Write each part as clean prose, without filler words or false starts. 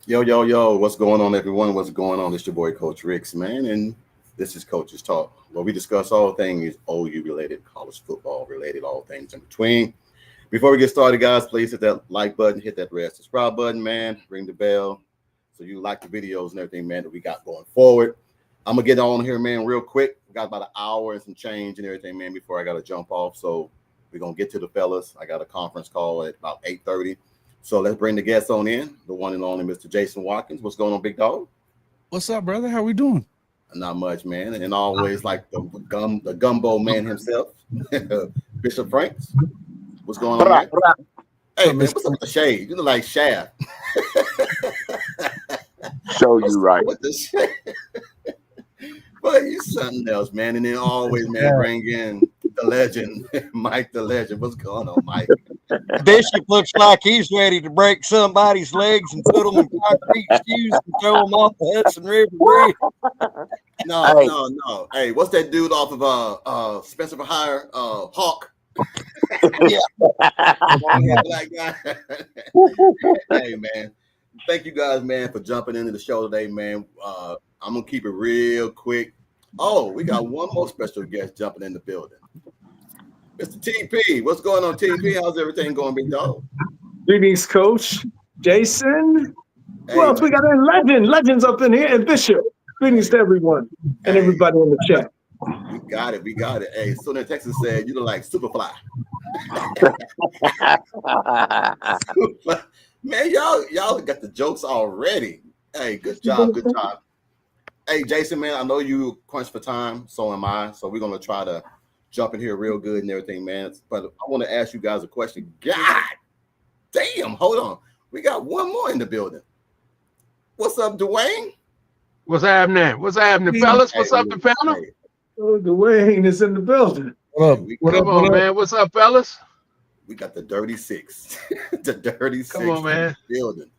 Yo, yo, yo, what's going on, everyone? What's going on? It's your boy, Coach Ricks, man, and this is Coach's Talk, where we discuss all things OU related, college football related, all things in between. Before we get started, guys, please hit that like button, hit that red subscribe button, man, ring the bell so you like the videos and everything, man, that we got going forward. I'm going to get on here, man, real quick. We got about an hour and some change and everything, man, before I got to jump off. So we're going to get to the fellas. I got a conference call at about 8:30. So let's bring the guests on in, the one and only Mr. Jason Watkins. What's going on, big dog? What's up, brother? How we doing? Not much, man. And always like the gumbo man himself, Bishop Franks. What's going on, man? Hey, man, what's up with the shade? You look like Shaft. Show you right. With the shade? But you something else, man. And then always, man, bring in the legend, Mike the Legend. What's going on, Mike? Bishop looks like he's ready to break somebody's legs and put them in concrete shoes and throw them off the Hudson River Bridge. No. Hey, what's that dude off of Spencer for Hire? Hawk. Yeah. Black guy. Hey, man. Thank you guys, man, for jumping into the show today, man. I'm gonna keep it real quick. Oh, we got one more special guest jumping in the building. Mr. TP, what's going on, TP? How's everything going, big dog? Greetings, Coach Jason. Hey, Who else we got in? Legends up in here, and Bishop. Greetings to everyone and everybody in the chat. We got it. Hey, so then Texas said you look like Superfly. Man, y'all got the jokes already. Hey, good job. Hey, Jason, man, I know you crunch for time, so am I. So we're gonna try to jump in here real good and everything, man. But I want to ask you guys a question. God damn, hold on. We got one more in the building. What's up, Dwayne? What's happening? Fellas? What's up, the panel? Hey. Oh, Dwayne is in the building. What up, man? What's up, fellas? We got the Dirty Six. The Dirty Six. Come on, man. Building.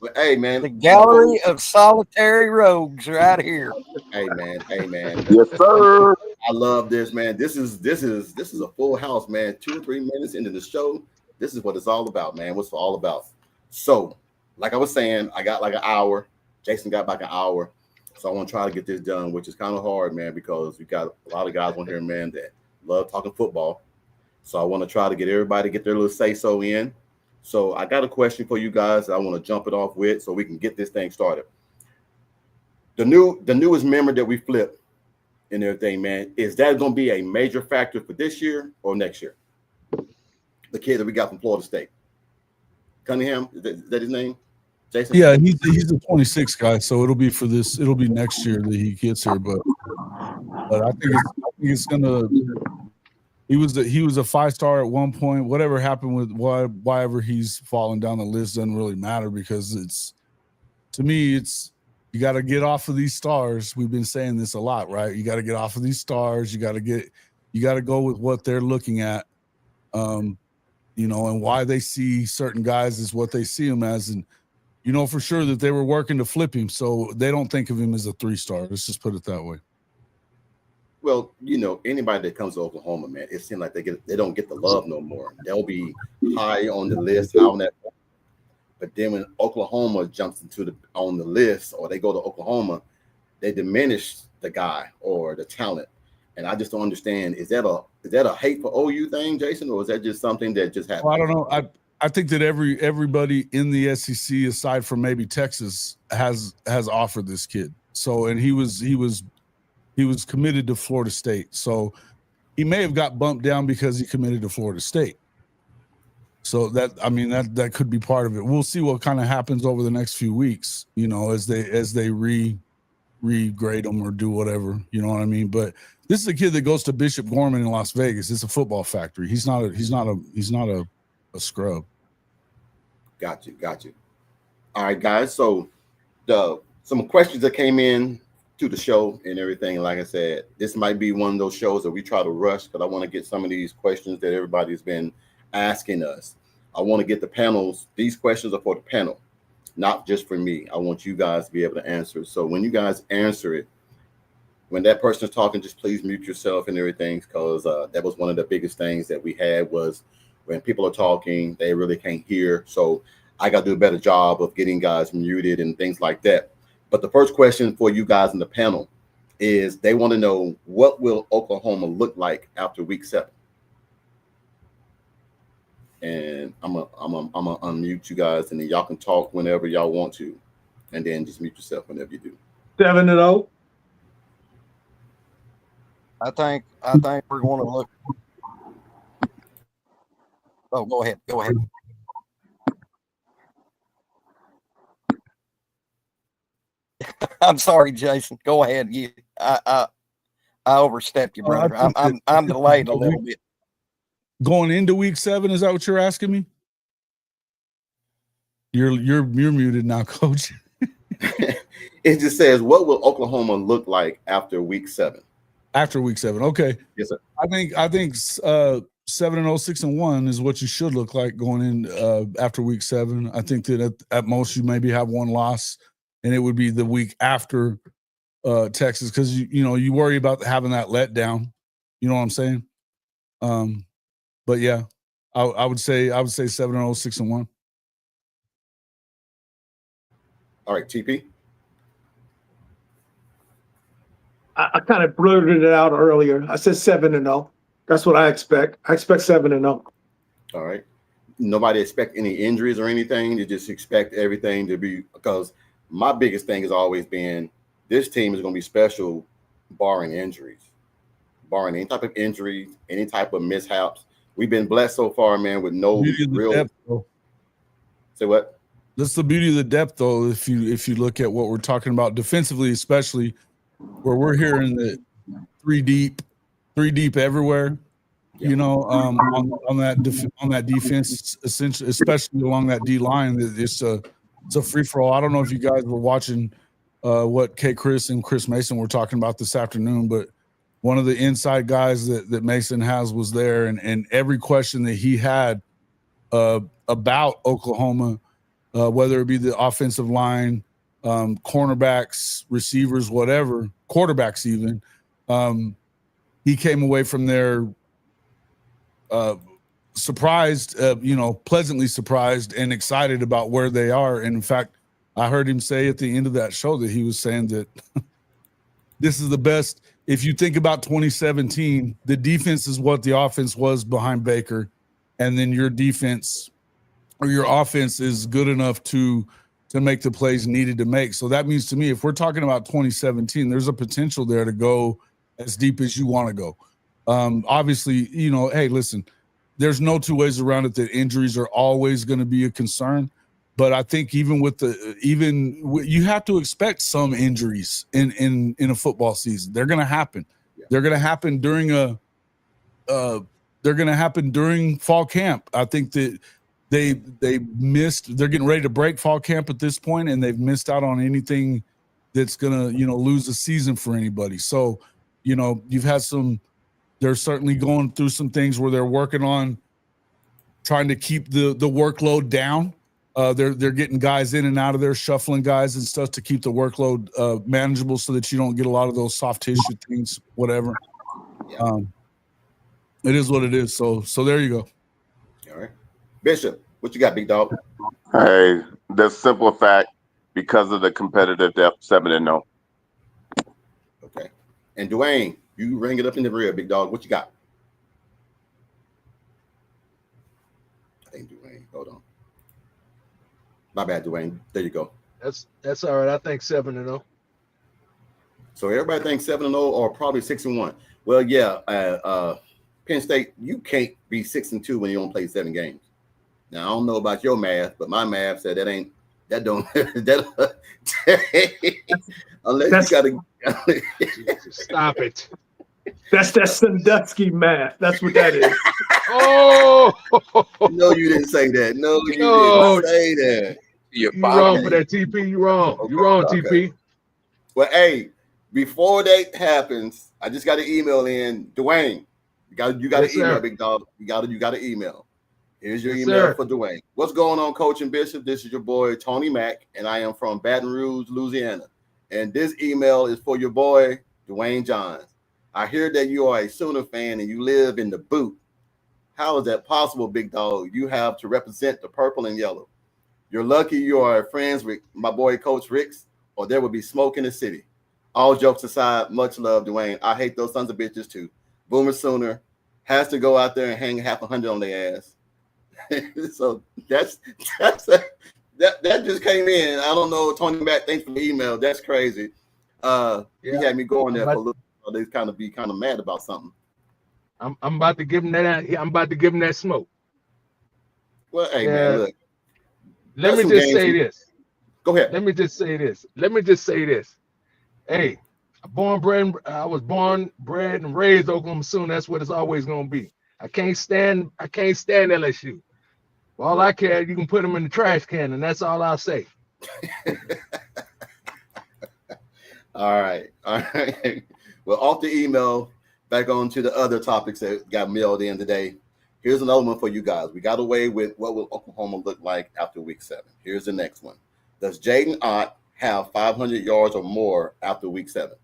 But hey, man. The gallery of solitary rogues right here. Hey, man. Yes, sir. I love this, man. This is a full house, man. 2 or 3 minutes into the show. This is what it's all about, man. What's it all about? So, like I was saying, I got like an hour. Jason got back an hour. So I want to try to get this done, which is kind of hard, man, because we got a lot of guys on here, man, that love talking football. So I want to try to get everybody to get their little say-so in. So I got a question for you guys that I want to jump it off with so we can get this thing started. The newest member that we flipped and everything, man, is that going to be a major factor for this year or next year? The kid that we got from Florida State. Cunningham, is that his name? Jason? Yeah, he's a 26 guy, so it'll be for this. It'll be next year that he gets here, but I think it's gonna. He was a 5-star at one point. Whatever happened with why ever he's fallen down the list doesn't really matter because to me you got to get off of these stars. We've been saying this a lot, right? You got to get off of these stars. You got to go with what they're looking at, and why they see certain guys is what they see them as, and for sure that they were working to flip him, so they don't think of him as a 3-star. Let's just put it that way. Well, anybody that comes to Oklahoma, man, it seems like they don't get the love no more. They'll be high on the list, but then when Oklahoma jumps on the list, or they go to Oklahoma, they diminish the guy or the talent. And I just don't understand. Is that a hate for OU thing, Jason, or is that just something that just happened? Well, I don't know. I think that everybody in the SEC, aside from maybe Texas, has offered this kid. So, and he was committed to Florida State. So he may have got bumped down because he committed to Florida State. So that could be part of it. We'll see what kind of happens over the next few weeks, as they regrade them or do whatever, you know what I mean? But this is a kid that goes to Bishop Gorman in Las Vegas. It's a football factory. He's not a scrub. Got you. All right, guys. So some questions that came in to the show and everything. Like I said, this might be one of those shows that we try to rush because I want to get some of these questions that everybody's been asking us. I want to get the panels. These questions are for the panel, not just for me. I want you guys to be able to answer. So when you guys answer it, when that person is talking, just please mute yourself and everything, because that was one of the biggest things that we had was when people are talking, they really can't hear. So I got to do a better job of getting guys muted and things like that. But the first question for you guys in the panel is they want to know, what will Oklahoma look like after week 7? And I'm gonna unmute you guys, and then y'all can talk whenever y'all want to, and then just mute yourself whenever you do. 7-0. I think we're going to look. Oh, go ahead. I'm sorry, Jason. Go ahead. I overstepped you, brother. I'm delayed a little bit. Going into week 7, is that what you're asking me? You're muted now, Coach. It just says, what will Oklahoma look like after week 7? After week 7, okay. Yes, sir. I think 7-0, 6-1 is what you should look like going in after week 7. I think that at most you maybe have one loss, and it would be the week after Texas, because you worry about having that letdown. You know what I'm saying? But yeah, I would say 7-0, 6-1. All right, TP. I kind of blurted it out earlier. I said 7-0. That's what I expect. I expect 7-0. All right. Nobody expect any injuries or anything. You just expect everything to be, because my biggest thing has always been this team is going to be special, barring injuries, barring any type of injuries, any type of mishaps. We've been blessed so far, man, with no real. Depth, Say what? That's the beauty of the depth, though. If you look at what we're talking about defensively, especially where we're hearing that three deep everywhere. Yeah. On that defense, essentially, especially along that D line, it's a free for all. I don't know if you guys were watching what K. Chris and Chris Mason were talking about this afternoon, but one of the inside guys that Mason has was there, and every question that he had about Oklahoma, whether it be the offensive line, cornerbacks, receivers, whatever, quarterbacks even, he came away from there surprised, pleasantly surprised and excited about where they are. And in fact, I heard him say at the end of that show that he was saying that this is the best. If you think about 2017, the defense is what the offense was behind Baker, and then your defense or your offense is good enough to make the plays needed to make. So that means to me, if we're talking about 2017, there's a potential there to go as deep as you want to go. Obviously, hey, listen, there's no two ways around it that injuries are always going to be a concern. But I think you have to expect some injuries in a football season. They're going to happen. Yeah. They're going to happen during fall camp. I think that they missed. They're getting ready to break fall camp at this point, and they've missed out on anything that's going to lose a season for anybody. So you've had some. They're certainly going through some things where they're working on trying to keep the workload down. They're getting guys in and out of there, shuffling guys and stuff to keep the workload manageable so that you don't get a lot of those soft tissue things, whatever. Yeah. It is what it is. So there you go. All right. Bishop, what you got, big dog? Hey, the simple fact, because of the competitive depth, 7-0. Okay. And Dwayne, you ring it up in the rear, big dog. What you got? I think Dwayne. Hold on. My bad, Dwayne. There you go. That's all right. I think 7-0. So everybody thinks 7-0 or probably 6-1. Well, yeah. Penn State, you can't be 6-2 when you don't play 7 games. Now I don't know about your math, but my math said unless you gotta Stop it. That's Sandusky math. That's what that is. Oh No, you didn't say that. No, you didn't say that. you wrong for that, TP. You wrong. Okay, You wrong, okay. TP. Well, hey, before that happens, I just got an email in. Dwayne, you got an Yes, email, sir. big dog. You got an email. Here's your Yes, email sir. for Dwayne. What's going on, Coach and Bishop? This is your boy Tony Mack, and I am from Baton Rouge, Louisiana. And this email is for your boy Dwayne Johns. I hear that you are a Sooner fan and you live in the boot. How is that possible, big dog? You have to represent the purple and yellow. You're lucky you are friends with my boy Coach Ricks, or there would be smoke in the city. All jokes aside, much love, Dwayne. I hate those sons of bitches too. Boomer Sooner has to go out there and hang half 100 on their ass. So that just came in. I don't know, Tony Matt. Thanks for the email. That's crazy. He had me going there for a little. They be kind of mad about something. I'm about to give him that. I'm about to give him that smoke. Well, hey man, look. Let me just say this. Go ahead. Let me just say this. Hey, I was born, bred, and raised Oklahoma Soon. That's what it's always gonna be. I can't stand LSU. All I care, you can put them in the trash can, and that's all I'll say. All right. Well, off the email, back on to the other topics that got mailed in today. Here's another one for you guys. We got away with what will Oklahoma look like after week 7. Here's the next one. Does Jaden Ott have 500 yards or more after week 7?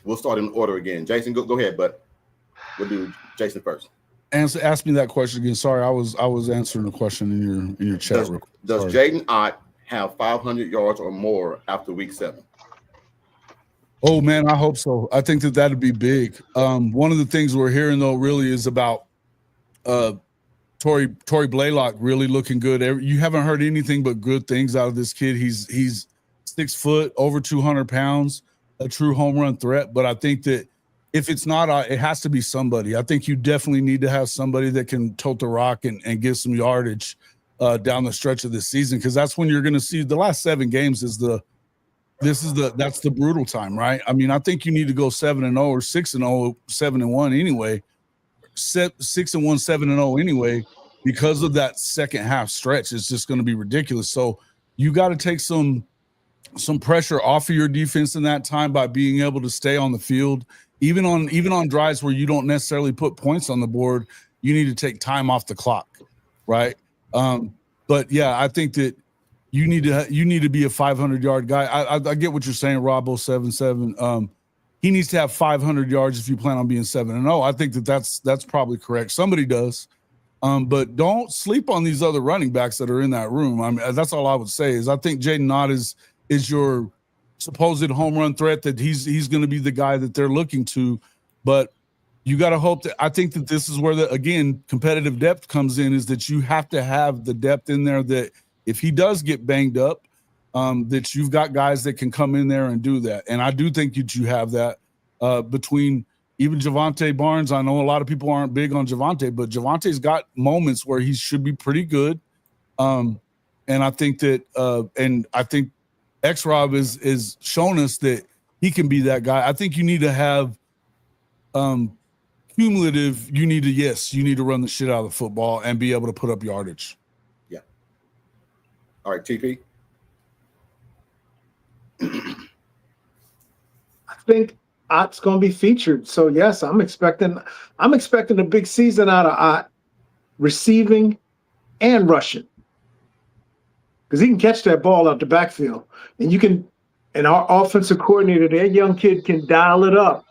We'll start in order again. Jason, go ahead, but we'll do Jason first. Ask me that question again. Sorry, I was answering the question in your chat. Does Jaden Ott have 500 yards or more after week 7? Oh man, I hope so. I think that'd be big. One of the things we're hearing though really is about Tory Blaylock really looking good. You haven't heard anything but good things out of this kid. He's 6 foot, over 200 pounds, a true home run threat. But I think that if it's not, it has to be somebody. I think you definitely need to have somebody that can tote the rock and get some yardage down the stretch of the season, because that's when you're going to see the last 7 games that's the brutal time, right? I mean, I think you need to go 7-0 or 6-0, 7-1 anyway, 6-1, 7-0 anyway, because of that second half stretch. It's just going to be ridiculous. So you got to take some pressure off of your defense in that time by being able to stay on the field, even on drives where you don't necessarily put points on the board. You need to take time off the clock, right? But yeah, I think that you need to be a 500-yard guy. I get what you're saying, Robo 77. He needs to have 500 yards if you plan on being 7-0. I think that's probably correct. Somebody does, but don't sleep on these other running backs that are in that room. I mean, that's all I would say. Is I think Jaden Ott is your supposed home run threat, that he's going to be the guy that they're looking to, but you got to hope that. I think that this is where again competitive depth comes in, is that you have to have the depth in there that if he does get banged up, that you've got guys that can come in there and do that. And I do think that you have that between even Javonte Barnes. I know a lot of people aren't big on Javonte, but Javonte's got moments where he should be pretty good. And I think that and I think X-Rob is shown us that he can be that guy. I think you need to have cumulative. You need to run the shit out of the football and be able to put up yardage. All right, TP. I think Ott's going to be featured. So yes, I'm expecting a big season out of Ott, receiving and rushing, because he can catch that ball out the backfield, and our offensive coordinator, that young kid, can dial it up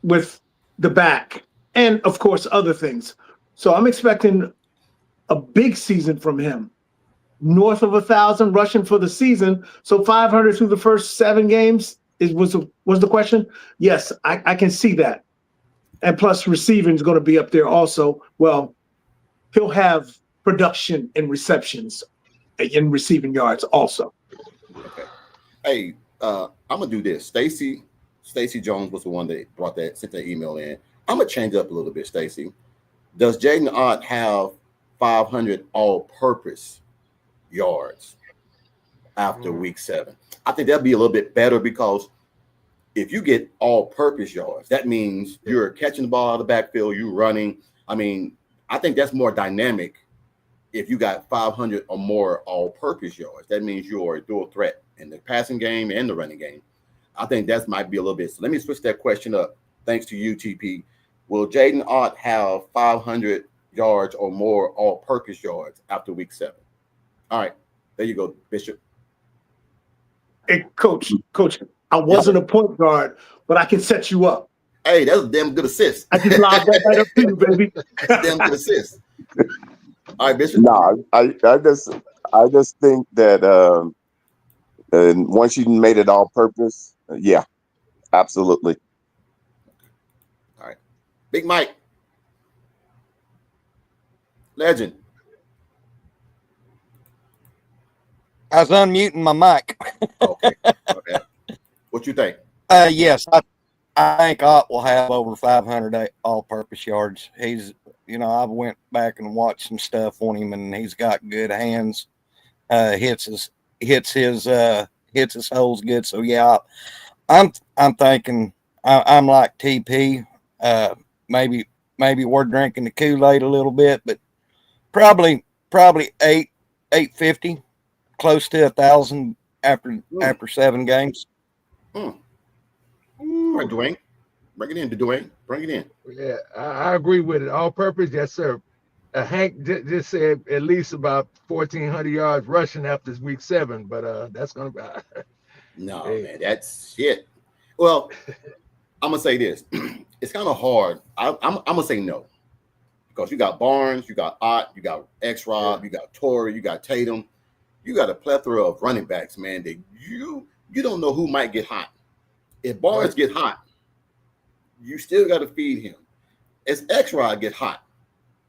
with the back and of course other things. So I'm expecting a big season from him. North of 1,000 rushing for the season. So 500 through the first 7 games was the question. Yes, I can see that. And plus receiving is going to be up there also. Well, he'll have production in receptions, in receiving yards also. Okay. Hey, I'm gonna do this. Stacy Jones was the one that sent that email in. I'm gonna change up a little bit. Stacy, does Jaden Ott have 500 all-purpose yards after week 7? I think that'd be a little bit better, because if you get all-purpose yards, that means you're catching the ball out of the backfield, you're running. I mean, I think that's more dynamic. If you got 500 or more all-purpose yards, that means you're a dual threat in the passing game and the running game. I think that might be a little bit. So let me switch that question up. Thanks to you, TP. Will Jaden Ott have 500 yards or more all-purpose yards after week 7? All right, there you go, Bishop. Hey, coach, I wasn't a point guard, but I can set you up. Hey, that's a damn good assist. I just lobbed that right up to you, baby. That's a damn good assist. All right, Bishop. No, I just think that and once you made it all purpose, yeah, absolutely. All right. Big Mike. Legend. I was unmuting my mic. Okay. Okay. What you think? Yes, I think Ott will have over 500 all-purpose yards. He's, I went back and watched some stuff on him, and he's got good hands. Hits his holes good. So yeah, I'm thinking I'm like TP. Maybe we're drinking the Kool-Aid a little bit, but probably 850, close to 1,000 after 7 games. All right, Dwayne. Bring it in, Dwayne. Bring it in. Yeah, I agree with it. All purpose, yes, sir. Hank just said at least about 1,400 yards rushing after week 7, but that's gonna be. No, Hey. man, that's shit. Well, I'm gonna say this. It's kind of hard. I'm gonna say no, because you got Barnes, you got Ott, you got X-Rob, you got Torrey, you got Tatum, you got a plethora of running backs, man. That you don't know who might get hot. If Barnes get hot, you still got to feed him. As X-Rod get hot,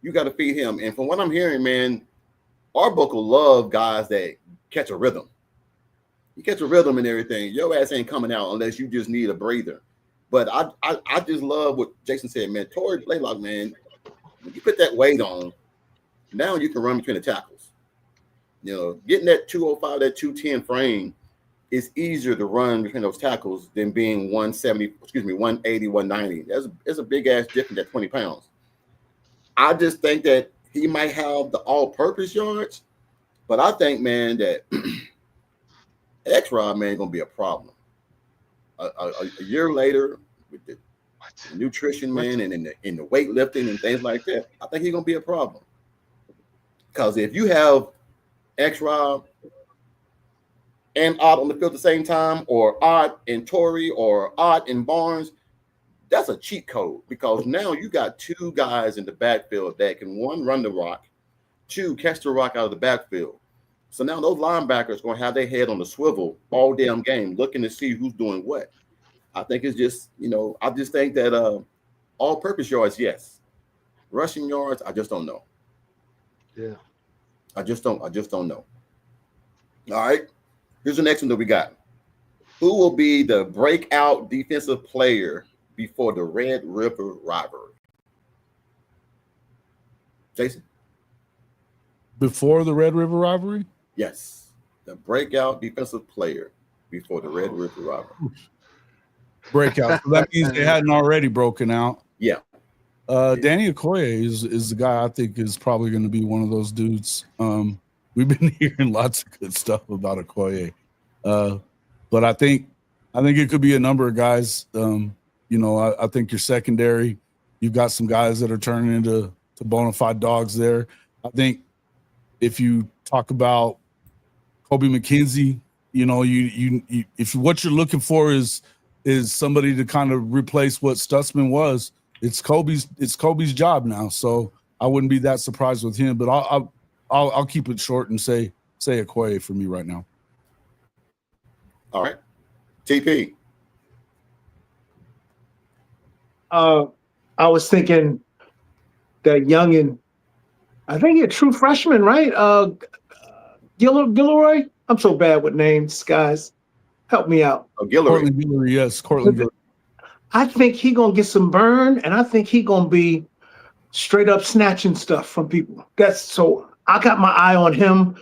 you got to feed him. And from what I'm hearing, man, Arbuckle love guys that catch a rhythm. You catch a rhythm and everything. Your ass ain't coming out unless you just need a breather. But I just love what Jason said, man. Torrey Blaylock, man, when you put that weight on, now you can run between the tackles. Getting that 205, that 210 frame, it's easier to run between those tackles than being 180, 190. That's a big ass difference at 20 pounds. I just think that he might have the all-purpose yards, but I think, man, that X-Rod, man, gonna be a problem. A year later with the nutrition, man, and in the weightlifting and things like that, I think he's gonna be a problem. Because if you have X-Rod and Ott on the field at the same time, or Ott and Torrey, or Ott and Barnes, that's a cheat code, because now you got 2 guys in the backfield that can, 1, run the rock, 2, catch the rock out of the backfield. So now those linebackers going to have their head on the swivel all damn game, looking to see who's doing what. I think it's just, I just think that all-purpose yards, yes. Rushing yards, I just don't know. Yeah. I just don't know. All right. Here's the next one that we got. Who will be the breakout defensive player before the Red River rivalry? Jason? Before the Red River rivalry? Yes. The breakout defensive player before the Red River rivalry. Breakout. So that means they hadn't already broken out. Yeah. Danny Okoye is the guy I think is probably going to be one of those dudes. We've been hearing lots of good stuff about Okoye. But I think it could be a number of guys. I think your secondary, you've got some guys that are turning into bona fide dogs there. I think if you talk about Kobe McKenzie, if what you're looking for is somebody to kind of replace what Stutzman was, it's Kobe's job now. So I wouldn't be that surprised with him, but I'll keep it short and say Okoye for me right now. All right. TP. I was thinking that youngin, I think a true freshman, right? Gilroy. I'm so bad with names, guys. Help me out. Oh, Guillory. Cortland Guillory, yes. Cortland Guillory. I think he gonna get some burn, and I think he gonna be straight up snatching stuff from people. So I got my eye on him.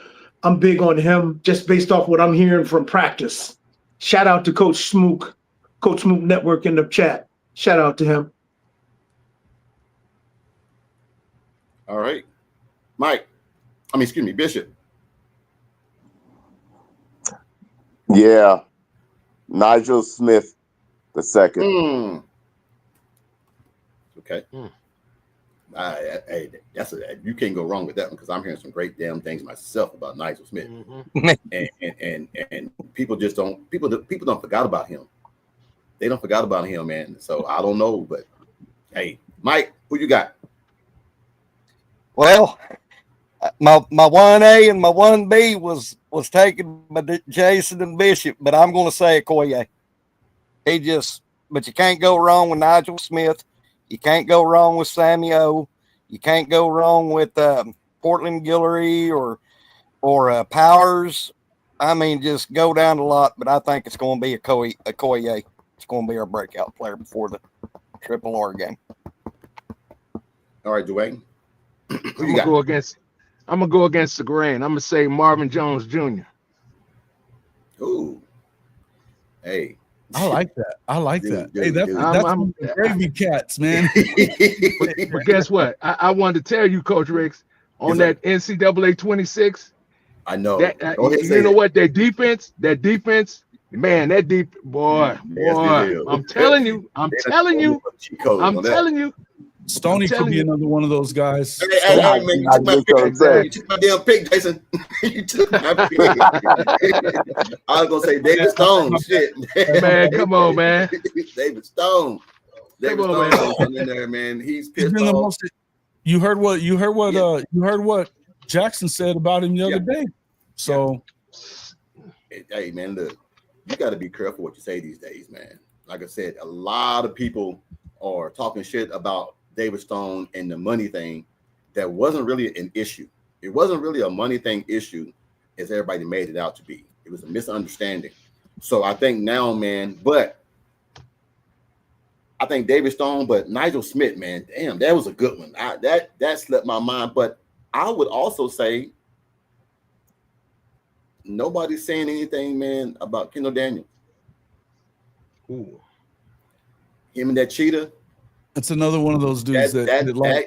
I'm big on him just based off what I'm hearing from practice. Shout out to Coach Smook Network in the chat. Shout out to him. All right. Bishop. Yeah, Nigel Smith the second. Okay. Hey, you can't go wrong with that one, because I'm hearing some great damn things myself about Nigel Smith. Mm-hmm. and people don't forgot about him. They don't forgot about him, man. So I don't know, but hey, Mike, who you got? Well, my 1A and my 1B was taken by Jason and Bishop, but I'm going to say Okoye. But you can't go wrong with Nigel Smith. You can't go wrong with Sammy O. You can't go wrong with Portland Guillory or Powers. I mean, just go down a lot, but I think it's going to be Okoye. It's going to be our breakout player before the Triple R game. All right, Dwayne. I'm gonna go against the grain. I'm gonna say Marvin Jones Jr. Ooh, hey, I like that. Dude, Hey, that's I'm gravy cats, man. But guess what? I wanted to tell you, Coach Riggs, on Yes, that NCAA 26. I know. That Go ahead, say you know it. what? That defense, man, that deep boy. I'm telling you. Stoney could be another one of those guys. Hey, man, you took my pick. You took my damn pick, Jason. You took my pick. I was gonna say David Stone. Shit, Man, come on, man. David Stone. Come on, man. Come in there, man. He's He's pissed been the off. most. You heard what Jackson said about him the other day. So, Hey, man, look, you got to be careful what you say these days, man. Like I said, a lot of people are talking shit about David Stone and the money thing. That wasn't really an issue. It wasn't really a money thing issue as everybody made it out to be. It was a misunderstanding. So I think now, man, but I think David Stone, but Nigel Smith, man, damn, that was a good one. That slipped my mind. But I would also say nobody's saying anything, man, about Kendall Daniels. Ooh. Him and that cheetah. it's another one of those dudes that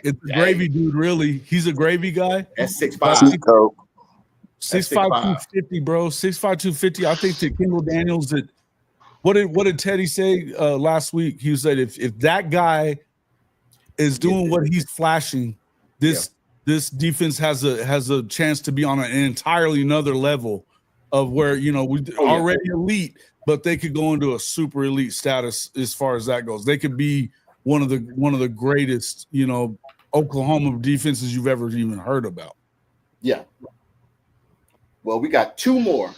it's a gravy dude. Really, he's a gravy guy. That's 6'5". 6'5", 250, bro. 6'5", 250. I think that Kendall Daniels. That what did Teddy say last week? He said if that guy is doing what he's flashing, this defense has a chance to be on an entirely another level of where we already elite, but they could go into a super elite status as far as that goes. They could be one of the greatest Oklahoma defenses you've ever even heard about. Yeah. Well, we got two more,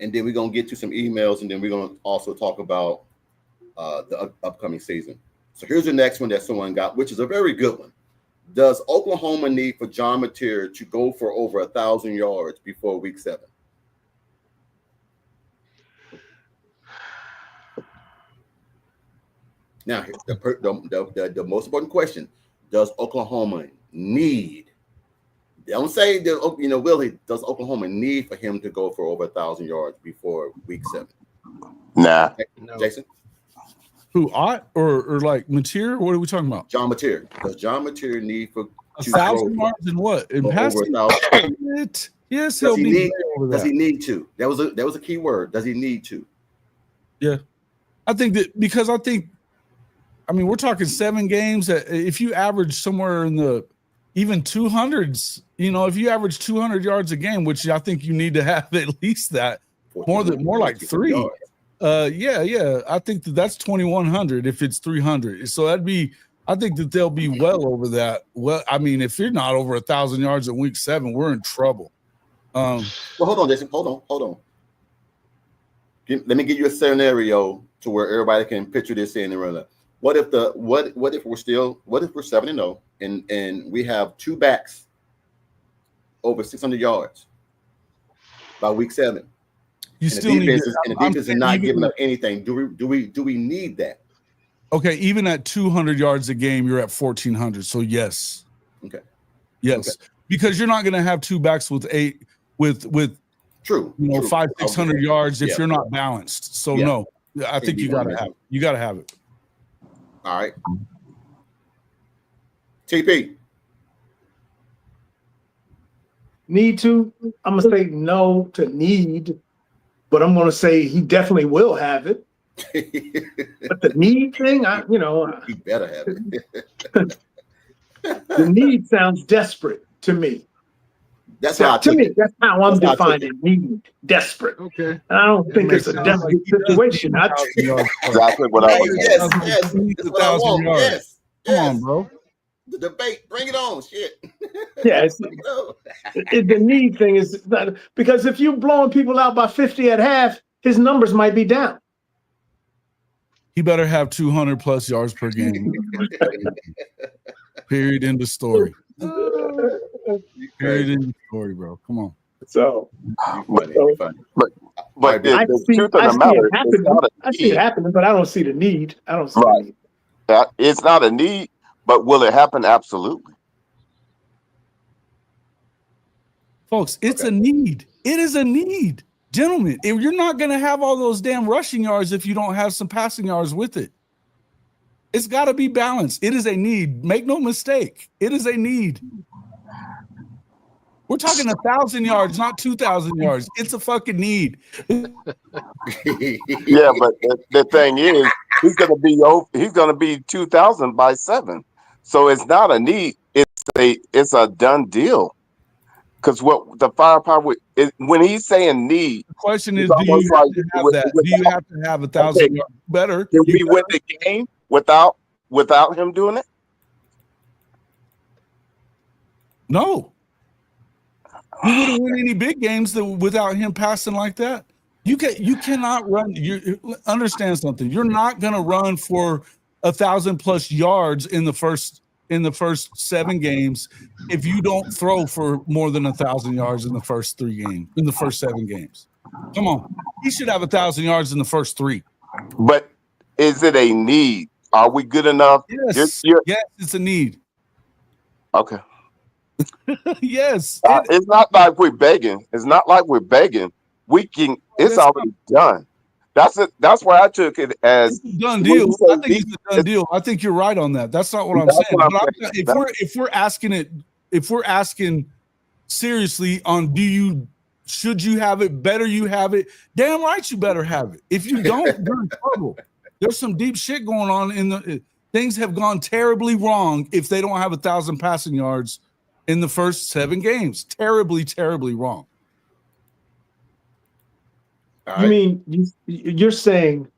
and then we're gonna get to some emails, and then we're gonna also talk about the upcoming season. So here's the next one that someone got, which is a very good one. Does Oklahoma need for John Mateer to go for over 1,000 yards before week 7? Now, the most important question: does Oklahoma need? Don't say that. Willie, does Oklahoma need for him to go for over 1,000 yards before week 7? Nah. No. Jason, Who Ott or like Mateer? What are we talking about? John Mateer. Does John Mateer need for 1,000 yards and what? In over passing? 1,000? Yes, he'll be need? over Does that. he need to? That was a key word. Does he need to? Yeah, I think we're talking 7 games. If you average somewhere in the even 200s, if you average 200 yards a game, which I think you need to have at least that, more like 3. yards. Yeah. I think that's 2,100 if it's 300. So I think that they'll be well over that. Well, I mean, if you're not over 1,000 yards in week 7, we're in trouble. Well, hold on, Jason. Hold on. Let me give you a scenario to where everybody can picture this in and run up. What if we're 7-0 and we have 2 backs over 600 yards by week 7? You and still the need defense is not giving up anything. Do we need that? Okay, even at 200 yards a game, you're at 1,400. So yes. Okay. Yes, okay. Because you're not going to have 2 backs with true 500-600 yards if you're not balanced. So no, I think you got to have it. You got to have it. All right. TP. Need to? I'm gonna say no to need, but I'm gonna say he definitely will have it. But the need thing, he better have it. The need sounds desperate to me. That's how I To took me, it. that's how I'm That's how I took defining need. Desperate. Okay. I don't That think makes it's a sense. Sounds like desperate he does situation. need 1,000 yards. Exactly what I Hey, was yes, saying. yes. He needs That's what I 1,000 want. yards. Yes. Come Yes. on, bro. The debate. Bring it on. Shit. Yeah, it's, Bring it on. the need thing is not, because if you're blowing people out by 50 at half, his numbers might be down. He better have 200 plus yards per game. Period. End of story. Period. End of story, bro. Come on. So, You funny. so You funny. But Right, the, I the see truth of I the see matter, it it's happening. not a I see it need. happening, but I don't see the need. I don't see Right. the need. It's not a need, but will it happen? Absolutely. Folks, it's Okay. a need. It is a need. Gentlemen, if you're not going to have all those damn rushing yards if you don't have some passing yards with it. It's got to be balanced. It is a need. Make no mistake. It is a need. We're talking 1,000 yards, not 2,000 yards. It's a fucking need. Yeah, but the thing is, he's gonna be 2,000 by 7. So it's not a need. It's a done deal. Because what the firepower when he's saying need, The question it's is, do almost you have like to have that? Do you have to have 1,000 yards? Better. can You we win the game without him doing it? No. You wouldn't win any big games without him passing like that. You cannot run. You understand something. You're not going to run for 1,000 plus yards in the first 7 games if you don't throw for more than 1,000 yards in the first 7 games. Come on, he should have 1,000 yards in the first 3. But is it a need? Are we good enough? Yes, yes, it's a need. Okay. Yes, It's not like we're begging. It's not like we're begging. We can. It's already done. That's it. That's why I took it as it's a done deal. I think it's a done deal. I think you're right on that. That's not what I'm saying. What I'm But if we're asking seriously on should you have it, better you have it, damn right you better have it. If you don't, you're in trouble. There's some deep shit going on things have gone terribly wrong if they don't have 1,000 passing yards in the first 7 games. Terribly, terribly wrong. You mean you're saying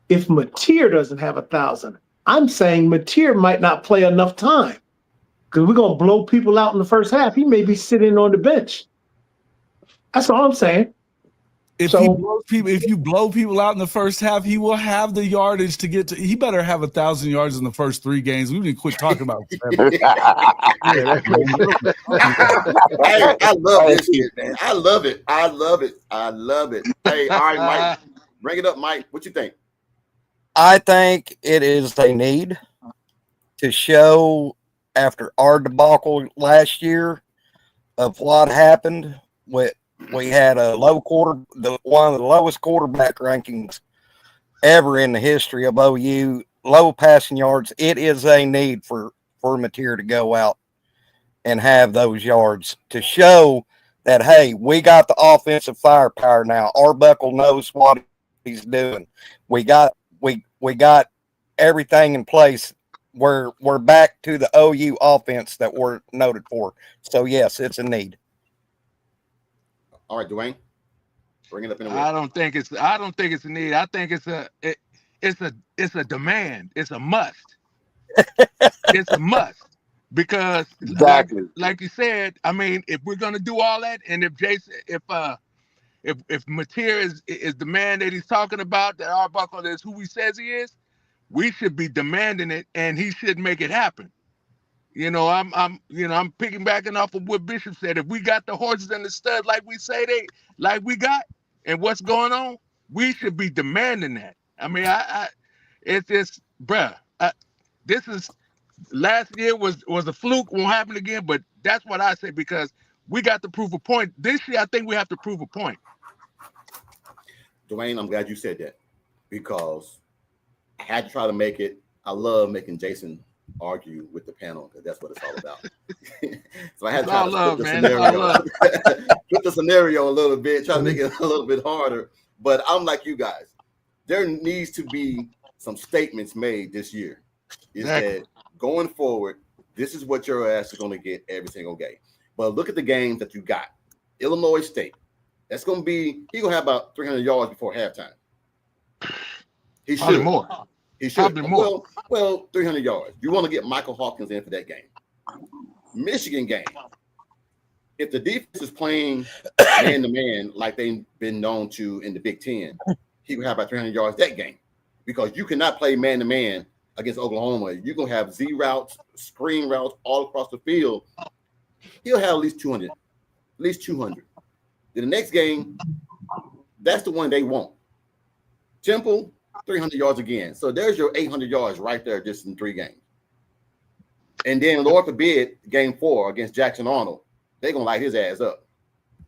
if Mateer doesn't have 1,000, I'm saying Mateer might not play enough time because we're gonna blow people out in the first half. He may be sitting on the bench. That's all I'm saying. If you blow people out in the first half, he will have the yardage to get to. He better have 1,000 yards in the first 3 games. We need to quit talking about it. Hey, I love this shit, man. I love it. I love it. I love it. Hey, all right, Mike. Bring it up, Mike. What you think? I think it is a need to show after our debacle last year of what happened with. We had one of the lowest quarterback rankings ever in the history of OU, low passing yards. It is a need for Mateer to go out and have those yards to show that, hey, we got the offensive firepower now. Arbuckle knows what he's doing. We got everything in place. We're back to the OU offense that we're noted for. So yes, it's a need. All right, Dwayne, bring it up in a way. I don't think it's a need. I think it's a demand. It's a must. It's a must because exactly like you said. I mean, if we're gonna do all that, and if Mateer is the man that he's talking about, that Arbuckle is who he says he is, we should be demanding it, and he should make it happen. I'm piggybacking off of what Bishop said. If we got the horses and the studs like we say we got, and what's going on, we should be demanding that. I mean, it's just, bruh. This is last year was a fluke. Won't happen again. But that's what I say because we got to prove a point. This year, I think we have to prove a point. Dwayne, I'm glad you said that because I had to try to make it. I love making Jason argue with the panel because that's what it's all about. So I had to try to flip the scenario a little bit, try to make it a little bit harder. But I'm like you guys. There needs to be some statements made this year. Is that going forward, this is what your ass is going to get every single game. But look at the games that you got. Illinois State. That's going to be, he's going to have about 300 yards before halftime. He Probably should. more. He should. Probably more. Well, 300 yards. You want to get Michael Hawkins in for that game. Michigan game. If the defense is playing man-to-man like they've been known to in the Big Ten, he would have about 300 yards that game. Because you cannot play man-to-man against Oklahoma. You're going to have Z routes, screen routes all across the field. He'll have at least 200. At least 200. Then the next game, that's the one they want. Temple, 300 yards again. So there's your 800 yards right there just in 3 games. And then, Lord forbid, game 4 against Jackson Arnold, they're going to light his ass up.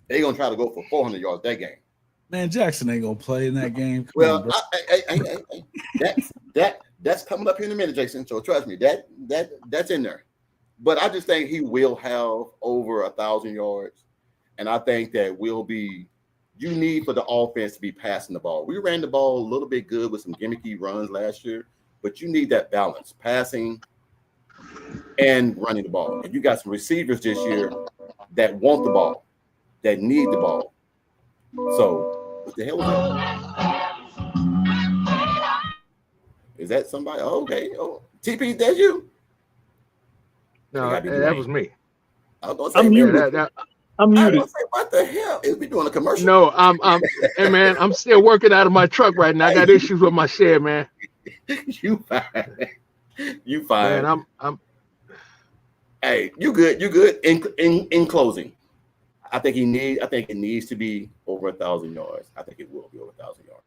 They're going to try to go for 400 yards that game. Man, Jackson ain't going to play in that game. Come Well, on, that's coming up here in a minute, Jason. So trust me, that's in there. But I just think he will have over 1,000 yards. And I think that you need for the offense to be passing the ball. We ran the ball a little bit good with some gimmicky runs last year, but you need that balance, passing and running the ball. And you got some receivers this year that want the ball, that need the ball. So what the hell is that? Is that somebody? Oh, okay. Oh, TP, that's you? No, that was me. I was gonna say, I'm muted. I'm I was muted. gonna say, what the hell? Is we doing a commercial? No, hey man, I'm still working out of my truck right now. I got issues with my shed, man. You fine. You fine. Man, I'm Hey, you good. You good. In closing, I think it needs to be over 1,000 yards. I think it will be over 1,000 yards.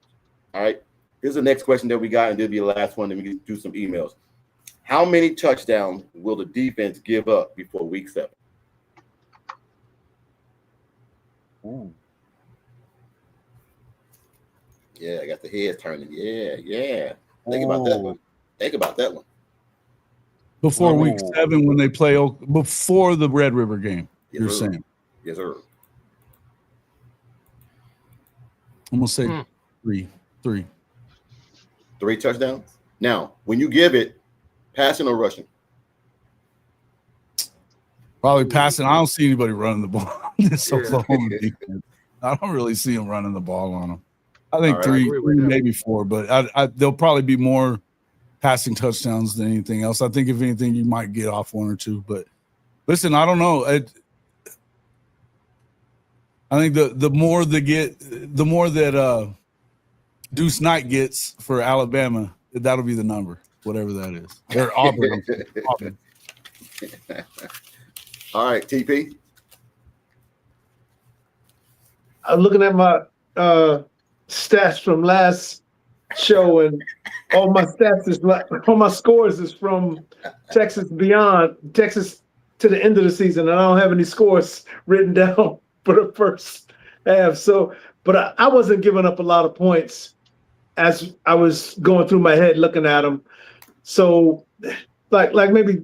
All right. Here's the next question that we got, and this will be the last one. Then we can do some emails. How many touchdowns will the defense give up before week 7? Ooh. Yeah, I got the heads turning. Yeah. Think about that one. before week 7 when they play before the Red River game. Yes, You're sir. saying? Yes, sir. I'm gonna say three. 3 touchdowns. Now, when you give it, passing or rushing? Probably passing. I don't see anybody running the ball. This Oklahoma defense. I don't really see them running the ball on them. I think All right, three, maybe 4, but they'll probably be more passing touchdowns than anything else. I think if anything, you might get off 1 or 2. But listen, I don't know. I think the more that Deuce Knight gets for Alabama, that'll be the number, whatever that is. Or Auburn. Auburn. All right, TP. I'm looking at my stats from last show, and all my scores is from Texas to the end of the season, and I don't have any scores written down for the first half. So, but I wasn't giving up a lot of points as I was going through my head looking at them. So, like maybe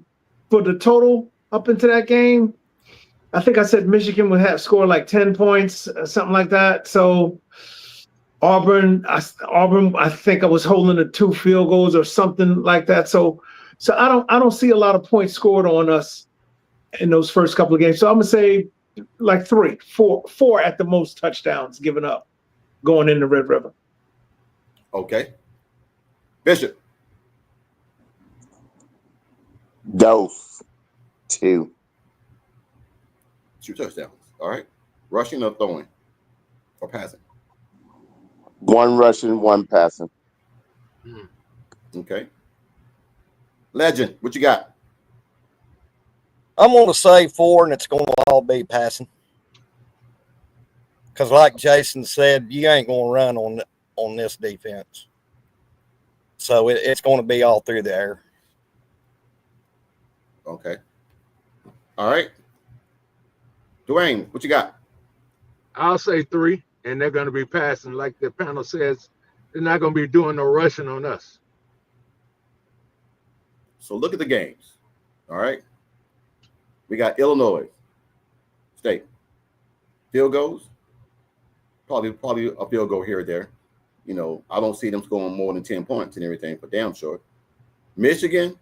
for the total up into that game, I think I said Michigan would have scored like 10 points, something like that. So Auburn, I think I was holding to 2 field goals or something like that. So I don't see a lot of points scored on us in those first couple of games. So I'm gonna say like 3, 4 at the most touchdowns given up going into Red River. Okay. Bishop. Dose. 2. 2 touchdowns. All right. Rushing or throwing or passing? 1 rushing, 1 passing. Okay. Legend, what you got? I'm going to say 4, and it's going to all be passing. Because like Jason said, you ain't going to run on this defense. So it's going to be all through the air. Okay. All right. Dwayne, what you got? I'll say 3, and they're going to be passing. Like the panel says, they're not going to be doing no rushing on us. So look at the games. All right. We got Illinois State. Field goals. Probably a field goal here or there. You know, I don't see them scoring more than 10 points and everything, for damn sure. Michigan,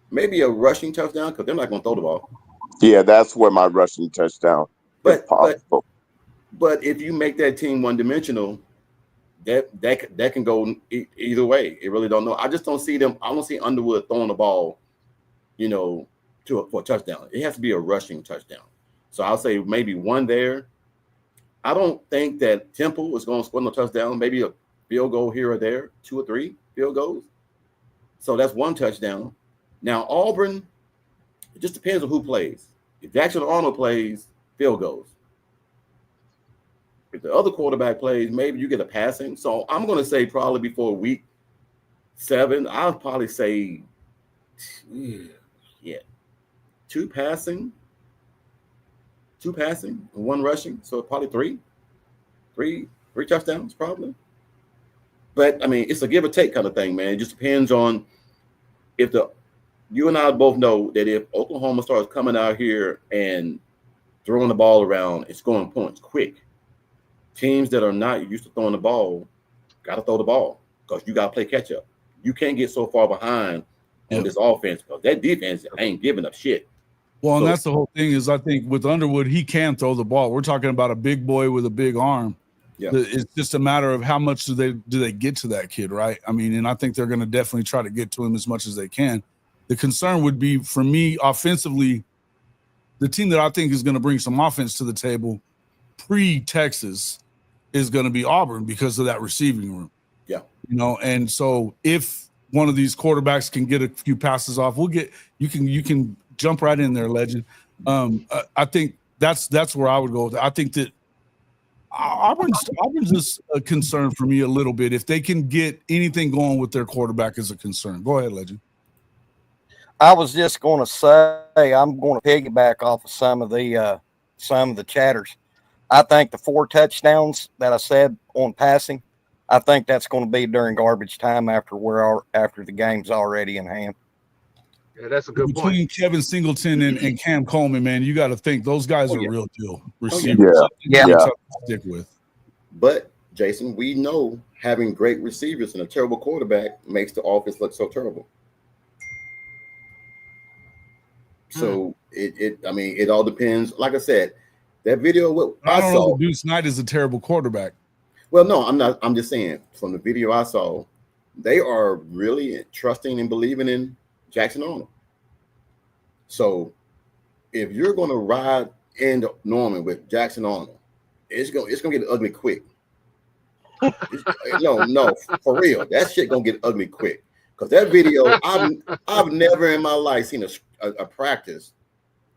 maybe a rushing touchdown because they're not going to throw the ball. Yeah, that's where my rushing touchdown, if But possible. but if you make that team one dimensional, that can go either way. It really don't know. I just don't see them. I don't see Underwood throwing the ball, for a touchdown. It has to be a rushing touchdown. So I'll say maybe one there. I don't think that Temple is going to score no touchdown. Maybe a field goal here or there, 2 or 3 field goals. So that's one touchdown. Now Auburn, it just depends on who plays. If Jackson Arnold plays, field goals. If the other quarterback plays, maybe you get a passing. So I'm going to say probably before week 7, I'll probably say, yeah, 2 passing, 1 rushing. So probably three touchdowns probably. But I mean, it's a give or take kind of thing, man. It just depends on if you and I both know that if Oklahoma starts coming out here and throwing the ball around and scoring points quick, teams that are not used to throwing the ball got to throw the ball because you got to play catch up. You can't get so far behind on this offense because that defense ain't giving up shit. Well, and that's the whole thing is I think with Underwood, he can throw the ball. We're talking about a big boy with a big arm. Yeah. It's just a matter of how much do they get to that kid, right? I mean, and I think they're going to definitely try to get to him as much as they can. The concern would be for me offensively, the team that I think is going to bring some offense to the table pre-Texas is going to be Auburn because of that receiving room. Yeah. And so if one of these quarterbacks can get a few passes off, you can jump right in there, legend. I think that's where I would go. I think that Auburn's is a concern for me a little bit. If they can get anything going with their quarterback is a concern. Go ahead, legend. I was just going to say I'm going to piggyback off of some of the chatters. I think the 4 touchdowns that I said on passing, I think that's going to be during garbage time after the game's already in hand. Yeah, that's a good point. Between Kevin Singleton and Cam Coleman, man, you got to think those guys are real deal receivers. Yeah. Stick with. But Jason, we know having great receivers and a terrible quarterback makes the offense look so terrible. So it all depends. Like I said, that video I don't know. Deuce Knight is a terrible quarterback. Well, no, I'm not. I'm just saying from the video I saw, they are really trusting and believing in Jackson Arnold. So if you're going to ride into Norman with Jackson Arnold, it's gonna get ugly quick. No, for real, that shit gonna get ugly quick. Because that video, I've never in my life seen a practice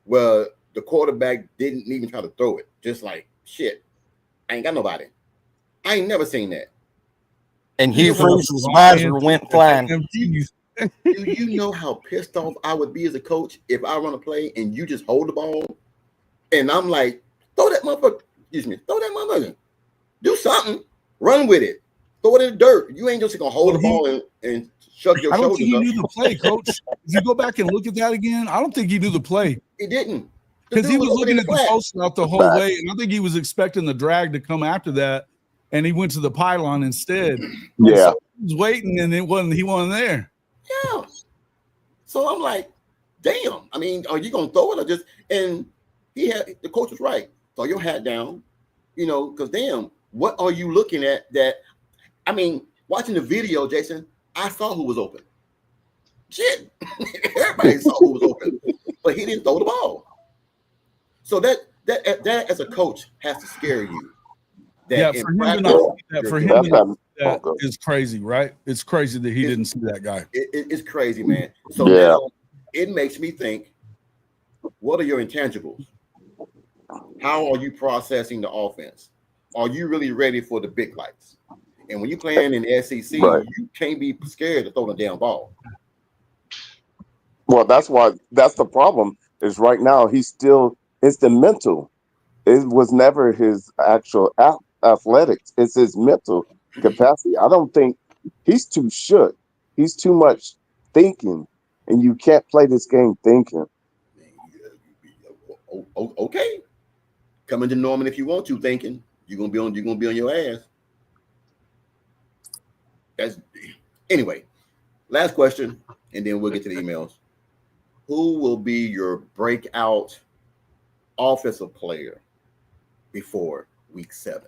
where the quarterback didn't even try to throw it. Just like shit, I ain't got nobody. I ain't never seen that. And Hugh Freeze's visor went flying. Do you know how pissed off I would be as a coach if I run a play and you just hold the ball and I'm like, throw that motherfucker, do something, run with it, throw it in the dirt. You ain't just gonna hold the ball and shrug your shoulders. I don't think he knew the play, coach. If you go back and look at that again, I don't think he knew the play. He didn't. Because he was looking at the post route the whole way, and I think he was expecting the drag to come after that, and he went to the pylon instead. Yeah. So he was waiting, and he wasn't there. Yeah. So I'm like, damn. I mean, are you gonna throw it or just? And the coach was right. Throw your hat down, because damn, what are you looking at? That, I mean, watching the video, Jason, I saw who was open. Shit, everybody saw who was open, but he didn't throw the ball. So that as a coach has to scare you. That for him is crazy, right? It's crazy that he didn't see that guy. It's crazy, man. So now it makes me think, what are your intangibles? How are you processing the offense? Are you really ready for the big lights? And when you're playing in the SEC, you can't be scared to throw the damn ball. Well, that's the problem is right now it's the mental. It was never his actual athletics. It's his mental capacity. I don't think he's too shook. He's too much thinking, and you can't play this game thinking. Okay, come into Norman if you want to thinking. You're gonna be on your ass. Anyway. Last question, and then we'll get to the emails. Who will be your breakout offensive player before week 7.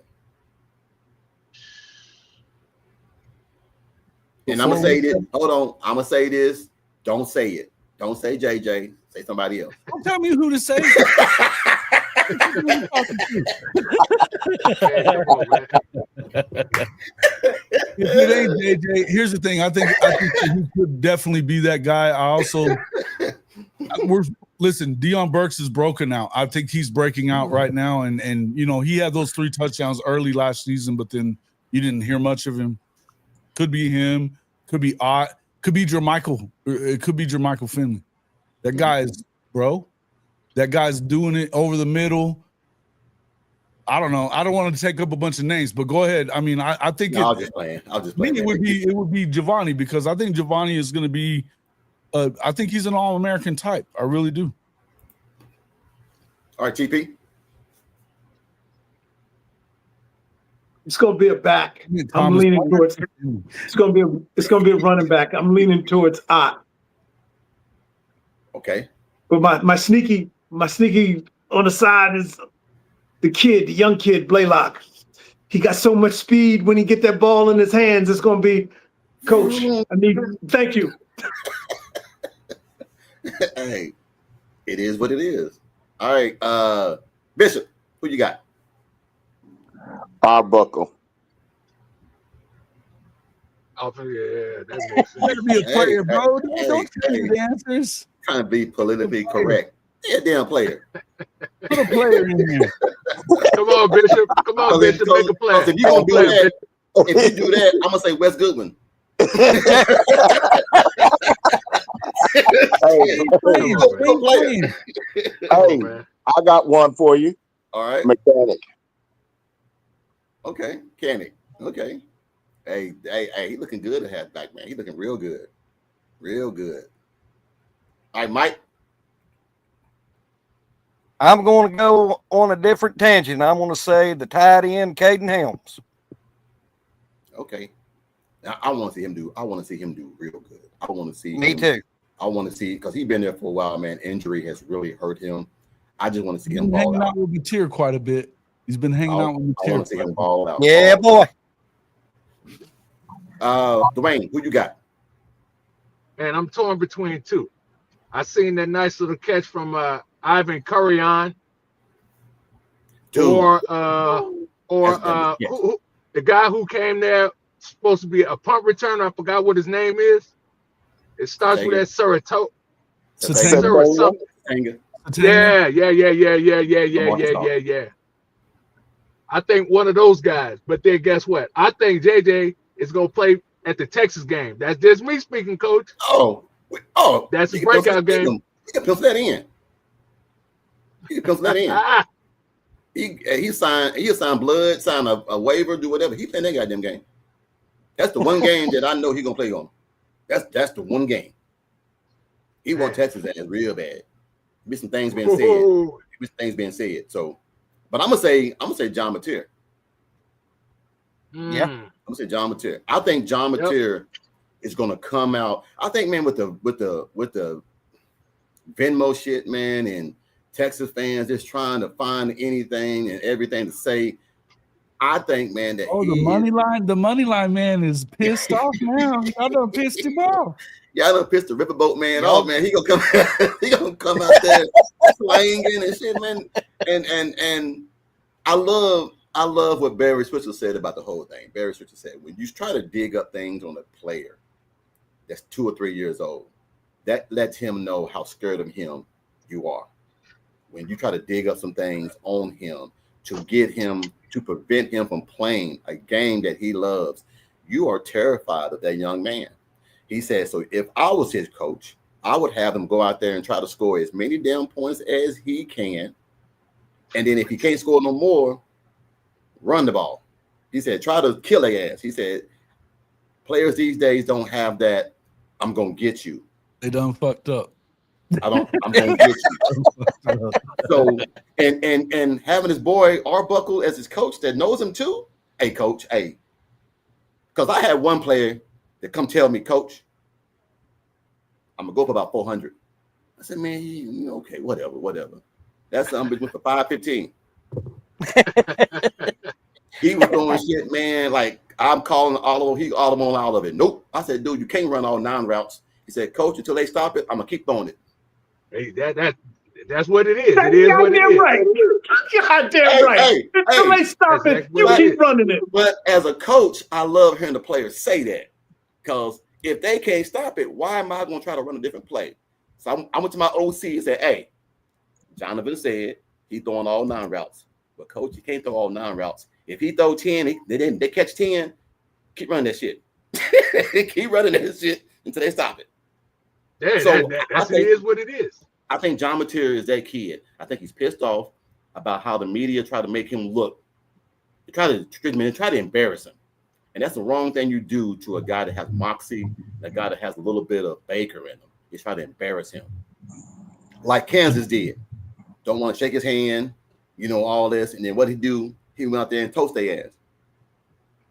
And I'm gonna say this. Hold on. I'm gonna say this. Don't say it. Don't say JJ. Say somebody else. Don't tell me who to say. If it ain't JJ, here's the thing. I think he could definitely be that guy. I also listen, Deion Burks is broken out. I think he's breaking out right now. And he had those 3 touchdowns early last season, but then you didn't hear much of him. Could be him, could be Ott, could be Jermichael. It could be Jermichael Finley. That guy is, bro. That guy's doing it over the middle. I don't know. I don't want to take up a bunch of names, but go ahead. I mean, I think I'll just play. It would be Giovanni, because I think Giovanni is going to be. I think he's an All-American type. I really do. All right, TP. It's going to be a back. I'm leaning towards. It's going to be a running back. I'm leaning towards Ott. Okay. But my sneaky on the side is the young kid, Blaylock. He got so much speed when he get that ball in his hands. It's going to be, Coach, thank you. Hey, it is what it is. All right, Bishop, who you got? Arbuckle. Oh, yeah, that makes sense. You better be a player, bro. Don't tell me the answers. Trying to be politically correct. Yeah, damn player. Put a player in here. Come on, Bishop. Come on, Bishop. Make a play. If you do that, I'm gonna say Wes Goodwin. Hey, I got one for you. All right. Mechanic. Okay, Kenny. Okay. Hey, he looking good at halfback, man. He looking real good. Real good. All right, Mike. I'm going to go on a different tangent. I'm going to say the tight end, Caden Helms. Okay. Now, I want to see him do real good. I want to see. Me too. I want to see, because he's been there for a while, man. Injury has really hurt him. I just want to see him He's ball hanging out. out with Mateer quite a bit. He's been hanging out with Mateer. I want to see him ball out. Yeah, boy. Dwayne, who you got? Man, I'm torn between 2. I seen that nice little catch from Ivan Curry Dude. who, the guy who came there supposed to be a punt returner. I forgot what his name is. It starts with that Saratoga. Yeah. I think one of those guys. But then guess what? I think JJ is gonna play at the Texas game. That's just me speaking, Coach. Oh, that's a breakout game. You can pencil that in. He signed blood, sign a waiver, do whatever. He playing that goddamn game. That's the one game that I know he's gonna play on. That's the one game. He want Texas ass real bad. Be some things being said. So, but I'm gonna say John Mateer. Yeah. I'm gonna say John Mateer. I think John Mateer is gonna come out. I think, man, with the Venmo shit, man, and Texas fans just trying to find anything and everything to say. I think, man, that the money line man is pissed off now. Y'all done pissed him off. Y'all done pissed the riverboat man off, man. He gonna come out there slanging and shit, man. And I love what Barry Switzer said about the whole thing. Barry Switzer said, when you try to dig up things on a player that's 2 or 3 years old, that lets him know how scared of him you are. When you try to dig up some things on him to get him, to prevent him from playing a game that he loves, you are terrified of that young man. He said, so if I was his coach, I would have him go out there and try to score as many damn points as he can. And then if he can't score no more, run the ball. He said, try to kill their ass. He said, players these days don't have that, I'm going to get you. They done fucked up. I'm going to get you. So, and having his boy Arbuckle as his coach that knows him too. Hey, coach, hey. Because I had one player that come tell me, coach, I'm going to go for about 400. I said, man, okay, whatever. That son went for 5.15. He was doing shit, man. Like I'm calling all of he all of them on all of it. Nope. I said, dude, you can't run all 9 routes. He said, coach, until they stop it, I'm gonna keep throwing it. Hey, that's what it is. It is what it is. Right. Goddamn right. Until they stop it, you keep running it. But as a coach, I love hearing the players say that, because if they can't stop it, why am I going to try to run a different play? So I went to my OC and said, hey, Jonathan said he's throwing all 9 routes. But coach, you can't throw all 9 routes. If he throw 10, they catch 10, keep running that shit. Keep running that shit until they stop it. Yeah, so it is what it is. I think John Mateer is that kid. I think he's pissed off about how the media try to make him look. They try to embarrass him. And that's the wrong thing you do to a guy that has moxie, a guy that has a little bit of Baker in him. You try to embarrass him. Like Kansas did. Don't want to shake his hand, all this. And then what he do? He went out there and toast their ass.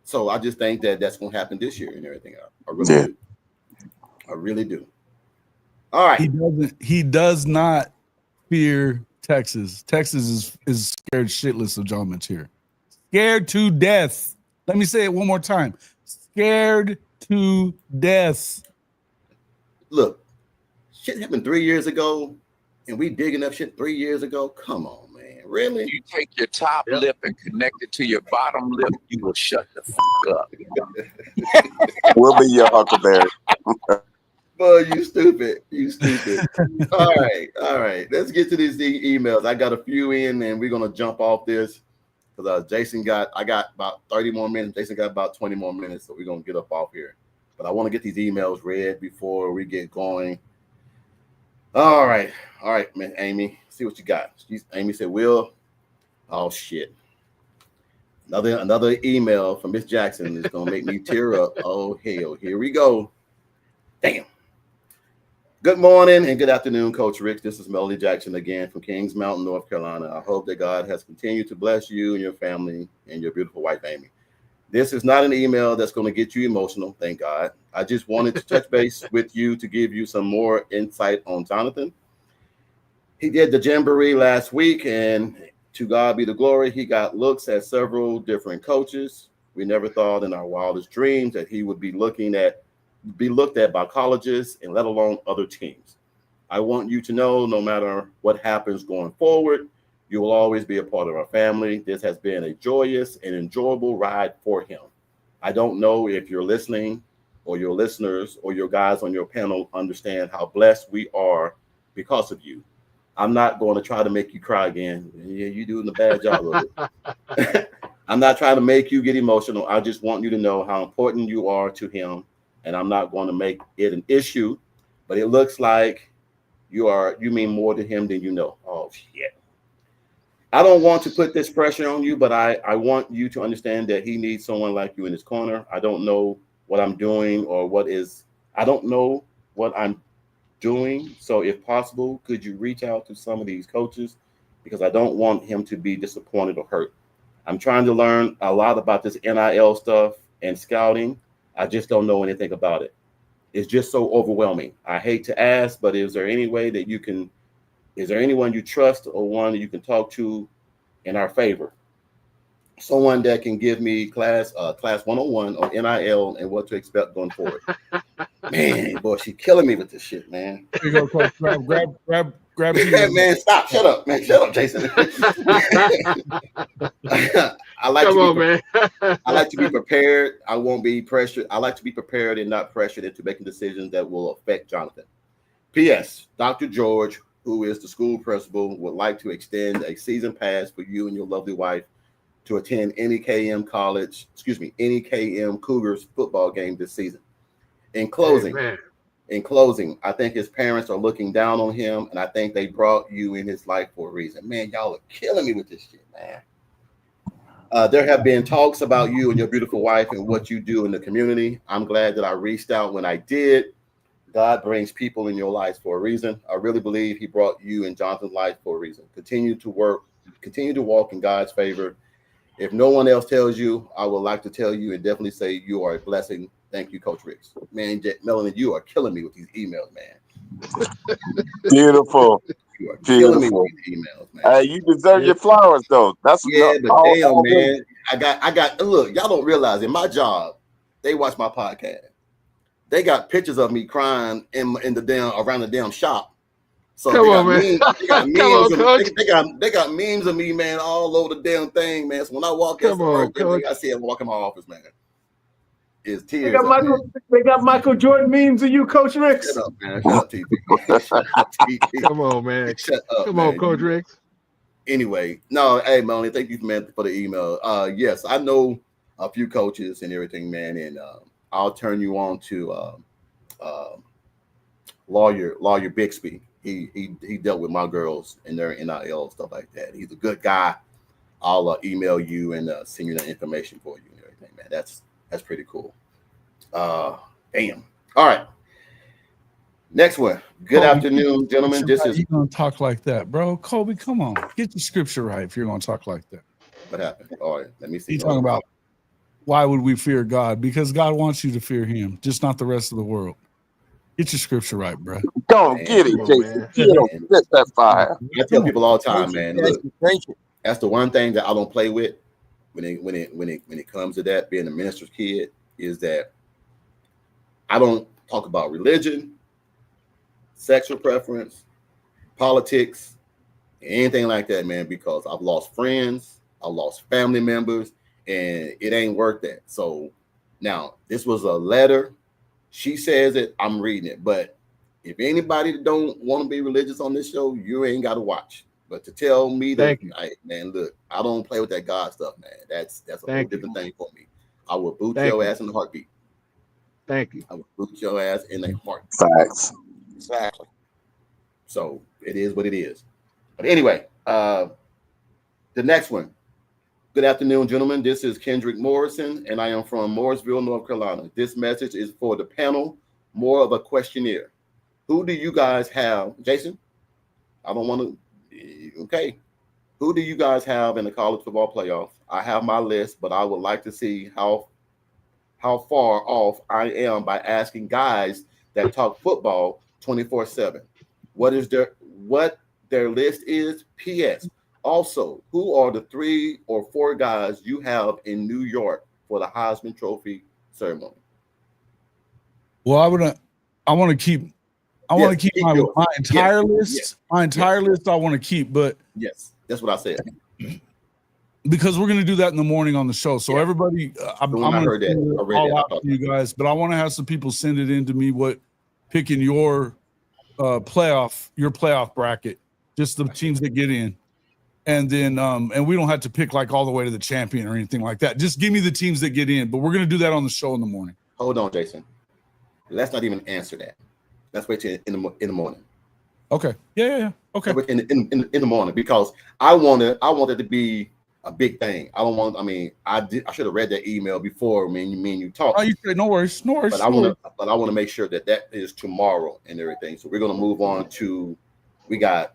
So I just think that that's going to happen this year and everything. I really do. I really do. All right. He does not fear Texas. Texas is scared shitless of John Mateer. Scared to death. Let me say it one more time. Scared to death. Look, shit happened 3 years ago, and we digging up shit 3 years ago. Come on, man. Really? You take your top lip and connect it to your bottom lip, you will shut the fuck up. We'll be your Huckleberry. Boy, you stupid. You stupid. All right. Let's get to these emails. I got a few in, and we're going to jump off this because I got about 30 more minutes. Jason got about 20 more minutes, so we're going to get up off here. But I want to get these emails read before we get going. All right, man, Amy. See what you got. Amy said, Will. Oh, shit. Another email from Miss Jackson is going to make me tear up. Oh, hell. Here we go. Damn. Good morning and good afternoon, Coach Rick. This is Melody Jackson again from Kings Mountain, North Carolina. I hope that God has continued to bless you and your family and your beautiful wife, Amy. This is not an email that's going to get you emotional, thank God. I just wanted to touch base with you to give you some more insight on Jonathan. He did the Jamboree last week, and to God be the glory, he got looks at several different coaches. We never thought in our wildest dreams that he would be looked at by colleges and let alone other teams. I want you to know, no matter what happens going forward, you will always be a part of our family. This has been a joyous and enjoyable ride for him. I don't know if you're listening or your listeners or your guys on your panel understand how blessed we are because of you. I'm not going to try to make you cry again. Yeah, you're doing a bad job of it. I'm not trying to make you get emotional. I just want you to know how important you are to him. And I'm not going to make it an issue, but it looks like you mean more to him than you know. Oh, shit. I don't want to put this pressure on you, but I want you to understand that he needs someone like you in his corner. I don't know what I'm doing I don't know what I'm doing. So if possible, could you reach out to some of these coaches? Because I don't want him to be disappointed or hurt. I'm trying to learn a lot about this NIL stuff and scouting. I just don't know anything about it. It's just so overwhelming. I hate to ask, but is there any way that is there anyone you trust or one that you can talk to in our favor? Someone that can give me class 101 on NIL and what to expect going forward. Man, boy, she's killing me with this shit, man. Here you go, Coach. Grab yeah, man, stop. Shut up, man. Shut up, Jason. I like to be prepared. I won't be pressured. I like to be prepared and not pressured into making decisions that will affect Jonathan. P.S. Dr. George, who is the school principal, would like to extend a season pass for you and your lovely wife to attend any KM Cougars football game this season. In closing, I think his parents are looking down on him, and I think they brought you in his life for a reason. Man, y'all are killing me with this shit, man. There have been talks about you and your beautiful wife and what you do in the community. I'm glad that I reached out when I did. God brings people in your life for a reason. I really believe he brought you in Jonathan's life for a reason. Continue to walk in God's favor. If no one else tells you, I would like to tell you and definitely say you are a blessing. Thank you, Coach Riggs. Man, Melanie, you are killing me with these emails, man. Beautiful. You are killing me with these emails, man. Hey, you deserve your flowers, though. That's but damn, all man. I got. Look, y'all don't realize in my job, they watch my podcast. They got pictures of me crying in the damn around the damn shop. So Come on, man. They got memes. They got memes of me, man, all over the damn thing, man. So when I walk in, I see them walk in my office, man. Is tears. They got Michael Jordan memes of you, Coach Ricks. Shut up, man. Shut up, TP. Shut up, TP. Come on, man. Shut up, Come man. on, Coach Ricks. Anyway, no, hey, Melanie, thank you, man, for the email. Yes, I know a few coaches and everything, man, and I'll turn you on to lawyer Bixby. He dealt with my girls and their NIL stuff like that. He's a good guy. I'll email you and send you that information for you and everything, man. That's pretty cool. Damn. All right. Next one. Good afternoon, gentlemen. This is you gonna talk like that, bro. Kobe, come on. Get your scripture right if you're gonna talk like that. what happened. All right, let me see. He's talking about why would we fear God? Because God wants you to fear him, just not the rest of the world. Get your scripture right, bro. Don't get it, Jason. Get that fire. I tell people all the time, man. Look, that's the one thing that I don't play with when it comes to that, being a minister's kid, is that I don't talk about religion, sexual preference, politics, anything like that, man, because I've lost friends, I've lost family members, and it ain't worth that. So now this was a letter. She says it, I'm reading it. But if anybody don't want to be religious on this show, you ain't got to watch. But to tell me that, man, look, I don't play with that God stuff, man. That's a whole different thing for me. I will boot your ass in a heartbeat. Thank you. I will boot your ass in a heartbeat. Facts. Exactly. So it is what it is. But anyway, the next one. Good afternoon, gentlemen. This is Kendrick Morrison, and I am from Morrisville, North Carolina. This message is for the panel, more of a questionnaire. Who do you guys have? Jason? I don't want to. Okay. Who do you guys have in the college football playoff? I have my list, but I would like to see how far off I am by asking guys that talk football 24/7. What their list is? P.S. Also, who are the 3 or 4 guys you have in New York for the Heisman Trophy ceremony? Well, I want to keep my entire list. Yes. My entire list I want to keep, but yes, that's what I said. Because we're going to do that in the morning on the show. So everybody, I'm going to heard that. I read all that. out to you guys, but I want to have some people send it in to me picking your playoff bracket, just the teams that get in. And then and we don't have to pick like all the way to the champion or anything like that. Just give me the teams that get in, but we're going to do that on the show in the morning. Hold on, Jason. Let's not even answer that. Let's wait till in the morning. Okay. Yeah. Okay. In the morning, because I want it to be a big thing. I don't want. I mean, I should have read that email before me and you talked. Oh, you said no worries. But I want to make sure that is tomorrow and everything. So we're gonna move on to. We got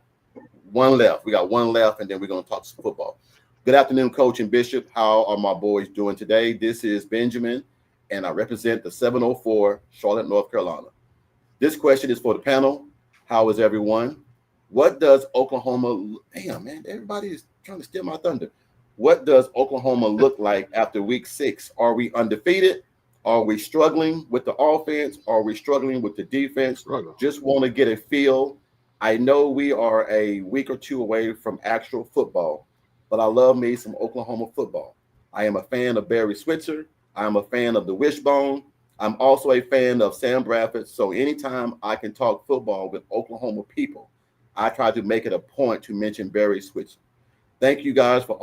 one left. And then we're gonna talk some football. Good afternoon, Coach and Bishop. How are my boys doing today? This is Benjamin, and I represent the 704 Charlotte, North Carolina. This question is for the panel. How is everyone? What does Oklahoma? Damn, man, everybody is trying to steal my thunder. What does Oklahoma look like after week 6? Are we undefeated? Are we struggling with the offense? Are we struggling with the defense? Just want to get a feel. I know we are a week or 2 away from actual football, but I love me some Oklahoma football. I am a fan of Barry Switzer. I'm a fan of the Wishbone. I'm also a fan of Sam Bradford. So anytime I can talk football with Oklahoma people, I try to make it a point to mention Barry Switzer. Thank you guys for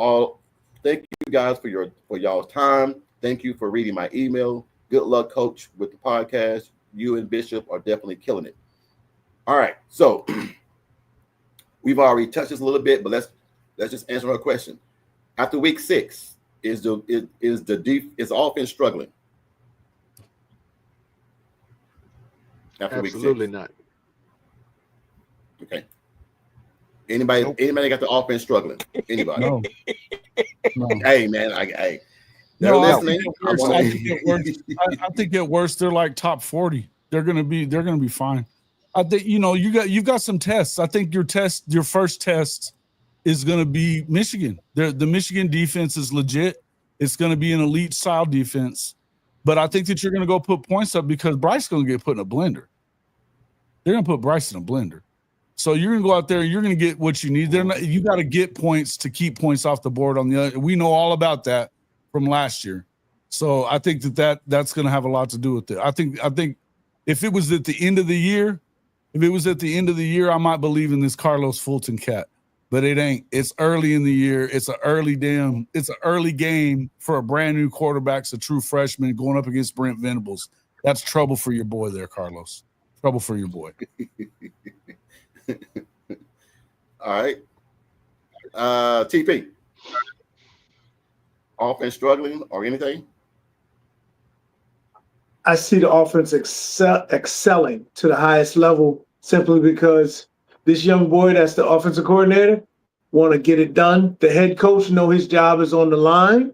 y'all's time. Thank you for reading my email. Good luck, Coach, with the podcast. You and Bishop are definitely killing it. All right, so we've already touched this a little bit, but let's just answer her question. After week 6, is the offense struggling? After Absolutely week 6? not. Okay. Anybody got the offense struggling? Anybody? No. Hey, man, they're listening. I think at worst they're like top 40. They're gonna be fine. I think you've got some tests. I think your first test is going to be Michigan. The Michigan defense is legit. It's going to be an elite style defense, but I think that you're going to go put points up because Bryce is going to get put in a blender. They're going to put Bryce in a blender. So you're going to go out there and you're going to get what you need. You got to get points to keep points off the board on the other. We know all about that from last year. So I think that's going to have a lot to do with it. I think if it was at the end of the year, I might believe in this Carlos Fulton cat, but it ain't. It's early in the year. It's an early game for a brand new quarterback. It's a true freshman going up against Brent Venables. That's trouble for your boy there, Carlos. Trouble for your boy. All right. TP. Offense struggling or anything? I see the offense excelling to the highest level simply because this young boy that's the offensive coordinator want to get it done. The head coach know his job is on the line,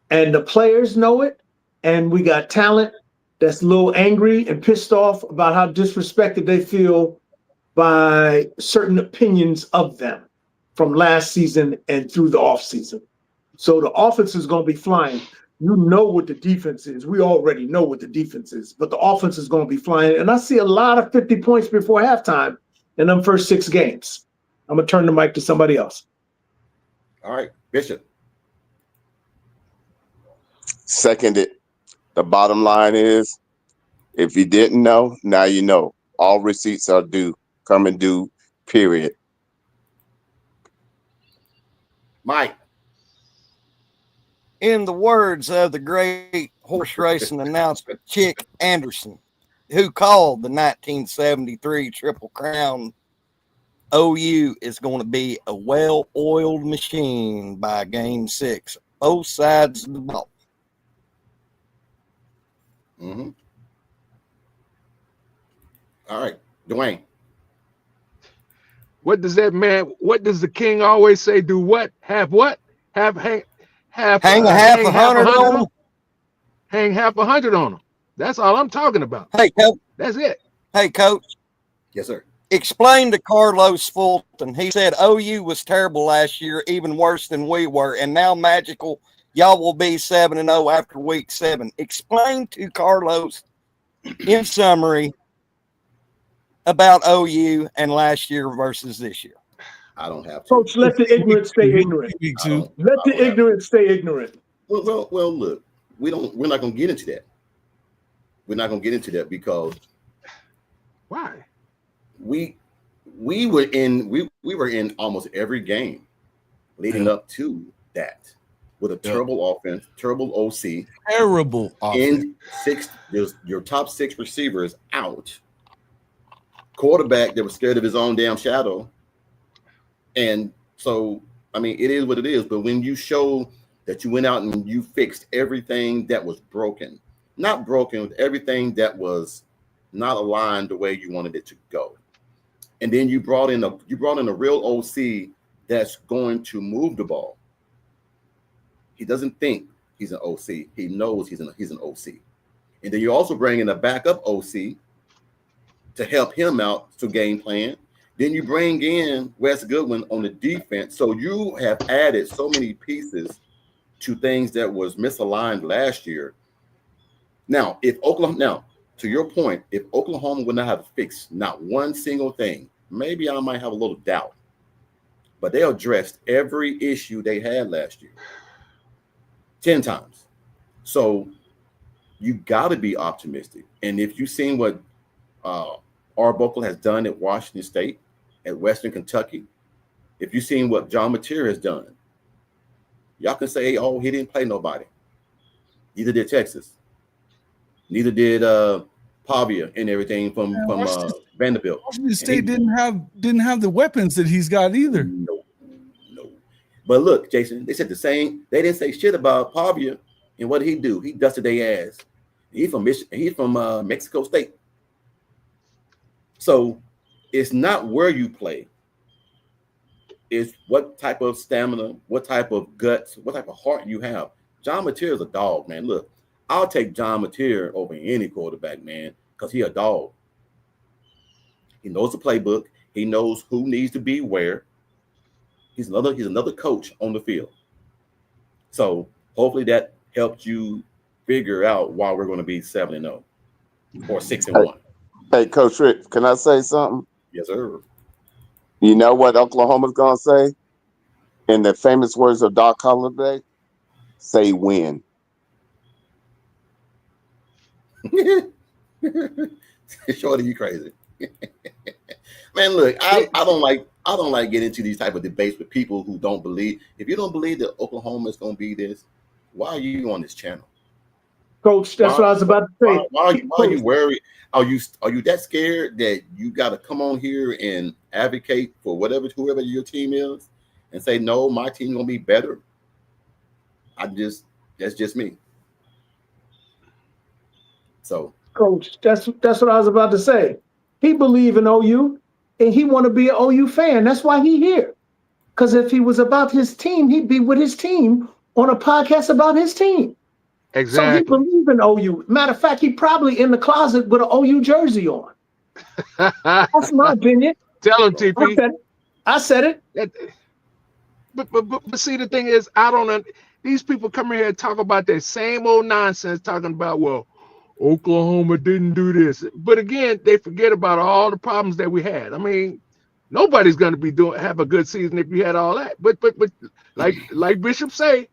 and the players know it. And we got talent that's a little angry and pissed off about how disrespected they feel by certain opinions of them from last season and through the offseason. So the offense is going to be flying. You know what the defense is. We already know what the defense is, but the offense is going to be flying. And I see a lot of 50 points before halftime in them first 6 games. I'm going to turn the mic to somebody else. All right, Bishop. Seconded. The bottom line is, if you didn't know, now you know. All receipts are due. Come and due, period. Mike. In the words of the great horse racing announcer, Chick Anderson, who called the 1973 Triple Crown, OU is going to be a well-oiled machine by Game 6. Both sides of the ball. Mm-hmm. All right, Dwayne. What does the king always say? Do what? Have what? Hang half 100 on them. Hang half 100 on them. That's all I'm talking about. Hey, Coach. That's it. Hey, Coach. Yes, sir. Explain to Carlos Fulton. He said OU was terrible last year, even worse than we were, and now magical. Y'all will be 7-0 after week 7. Explain to Carlos, in summary, about OU and last year versus this year. I don't have to. Coach, let the ignorant stay ignorant. Let the ignorant stay ignorant. Well, look, we're not going to get into that. We're not going to get into that because why? We were in almost every game leading up to that with a terrible offense, terrible OC, terrible offense. In your top 6 receivers out, quarterback that was scared of his own damn shadow, and so I mean it is what it is. But when you show that you went out and you fixed everything that was broken, not broken, with everything that was not aligned the way you wanted it to go. And then you brought in a real OC that's going to move the ball. He doesn't think he's an OC. He knows he's an OC. And then you also bring in a backup OC to help him out to game plan. Then you bring in Wes Goodwin on the defense. So you have added so many pieces to things that was misaligned last year. Now, to your point, if Oklahoma would not have fixed not one single thing, maybe I might have a little doubt. But they addressed every issue they had last year 10 times. So you got to be optimistic. And if you've seen what Arbuckle has done at Washington State, at Western Kentucky, if you've seen what John Mateer has done, y'all can say, oh, he didn't play nobody. Neither did Texas. Neither did Pavia and everything from Vanderbilt. Washington State didn't have the weapons that he's got either. No. But look, Jason, they said the same. They didn't say shit about Pavia, and what did he do? He dusted their ass. He's from Mexico State. So it's not where you play. It's what type of stamina, what type of guts, what type of heart you have. John Mateer is a dog, man. Look, I'll take John Mateer over any quarterback, man, because he a dog. He knows the playbook. He knows who needs to be where. He's another coach on the field. So hopefully that helped you figure out why we're going to be 7-0 or 6-1. Hey, Coach Rick, can I say something? Yes, sir. You know what Oklahoma's gonna say? In the famous words of Doc Holliday, say win. Shorty, you crazy. Man, look, I don't like getting into these type of debates with people who don't believe. If you don't believe that Oklahoma is going to be this, why are you on this channel? Coach, that's what I was about to say. Why are you worried? Are you that scared that you got to come on here and advocate for whoever your team is and say, no, my team's going to be better? That's just me. So, Coach, that's what I was about to say. He believe in OU, and he want to be an OU fan. That's why he here. Because if he was about his team, he'd be with his team on a podcast about his team. Exactly. So he believe in OU. Matter of fact, he probably in the closet with an OU jersey on. That's my opinion. Tell him, TP. I said it. But see, the thing is, I don't. These people come in here and talk about that same old nonsense, talking about, well, Oklahoma didn't do this. But again, they forget about all the problems that we had. I mean, nobody's going to be have a good season if you had all that. But like Bishop say,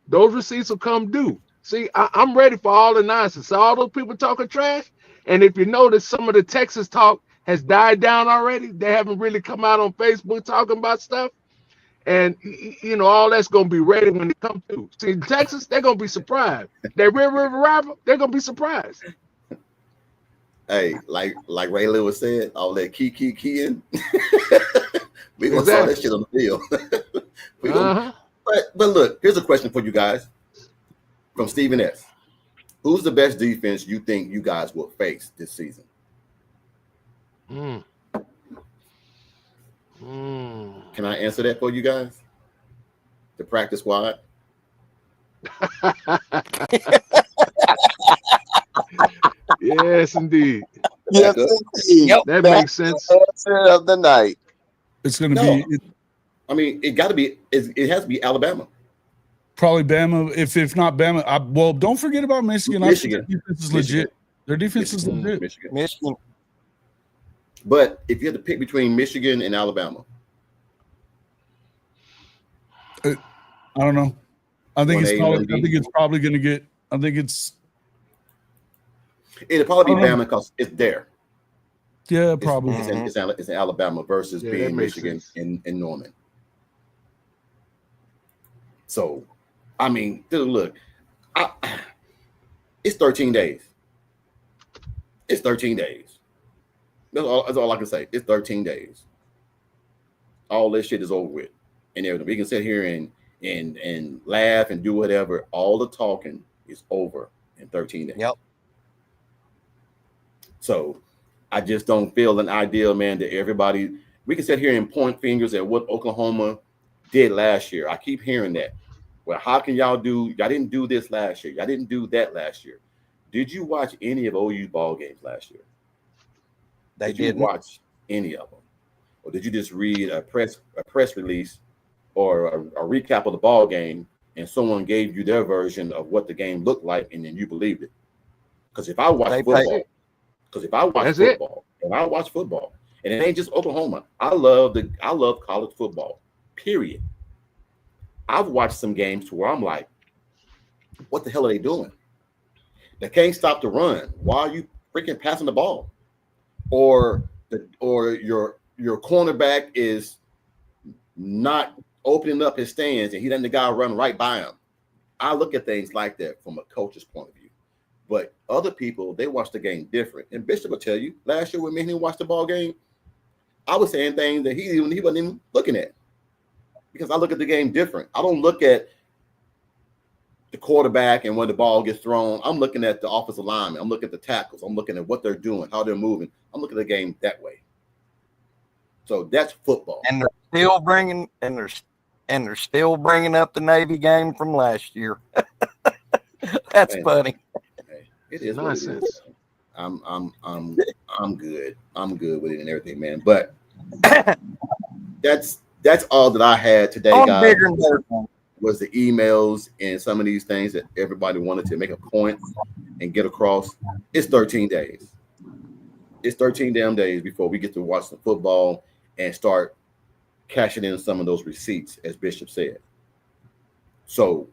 those receipts will come due. See, I'm ready for all the nonsense. All those people talking trash. And if you notice, some of the Texas talk has died down already. They haven't really come out on Facebook talking about stuff. And, you know, all that's going to be ready when it comes through. See, Texas, they're going to be surprised. That Red River rival, they're going to be surprised. Hey, like Ray Lewis said, all that key in. We're going to saw that shit on the field. But look, here's a question for you guys from Stephen S. Who's the best defense you think you guys will face this season? Can I answer that for you guys? The practice squad? Yes, indeed. Yes, indeed. Yep. That makes sense. Answer of the night. It's going to be. I mean, it got to be. It has to be Alabama. Probably Bama. If not Bama, well, don't forget about Michigan. Michigan. Their defense is legit. Their defense is legit. Michigan. But if you had to pick between Michigan and Alabama, I don't know. I think it's probably going to get. I think it'll probably be Bama because it's there. Yeah, probably. It's in Alabama versus being Michigan in Norman. So, I mean, dude, look, it's 13 days. It's 13 days. That's all I can say. It's 13 days. All this shit is over with. And everything. We can sit here and laugh and do whatever. All the talking is over in 13 days. Yep. So I just don't feel an ideal, man, that everybody, we can sit here and point fingers at what Oklahoma did last year. I keep hearing that. Well, how can y'all didn't do this last year. Y'all didn't do that last year. Did you watch any of OU's ball games last year? Did you watch any of them? Or did you just read a press release or a recap of the ball game and someone gave you their version of what the game looked like and then you believed it? Because if I watch football, and it ain't just Oklahoma, I love college football, period. I've watched some games to where I'm like, what the hell are they doing? They can't stop the run. Why are you freaking passing the ball? Or your cornerback is not opening up his stands and he letting the guy run right by him. I look at things like that from a coach's point of view. But other people, they watch the game different. And Bishop will tell you, last year when me and him watched the ball game, I was saying things that he wasn't even looking at. Because I look at the game different. I don't look at the quarterback and when the ball gets thrown. I'm looking at the offensive lineman. I'm looking at the tackles. I'm looking at what they're doing, how they're moving. I'm looking at the game that way. So that's football. And they're still bringing up the Navy game from last year. That's funny. It is nonsense. I'm good. I'm good with it and everything, man. But that's all that I had today, I'm guys. bigger than that. Was the emails and some of these things that everybody wanted to make a point and get across. It's 13 days. It's 13 damn days before we get to watch some football and start cashing in some of those receipts, as Bishop said. So,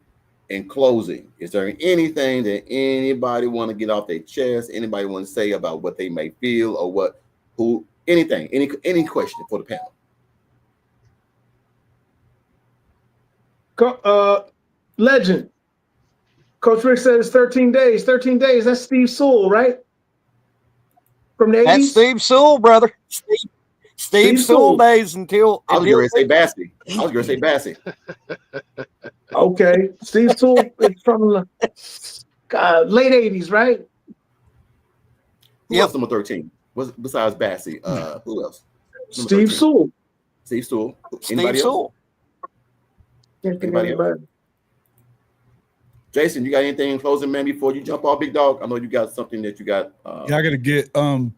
in closing, is there anything that anybody want to get off their chest? Anybody want to say about what they may feel or anything, any question for the panel? Legend. Coach Rick said it's 13 days. 13 days. That's Steve Sewell, right? From the 80s? That's Steve Sewell, brother. Steve Sewell days until I was going to say Bassey. Okay. Steve Sewell is from the late 80s, right? Who else number 13? Besides Bassey? Who else? Steve Sewell. Steve Sewell. Steve Sewell. Anybody else? Jason, you got anything in closing, man, before you jump off, big dog? I know you got something that you got. Yeah, I got to get. No,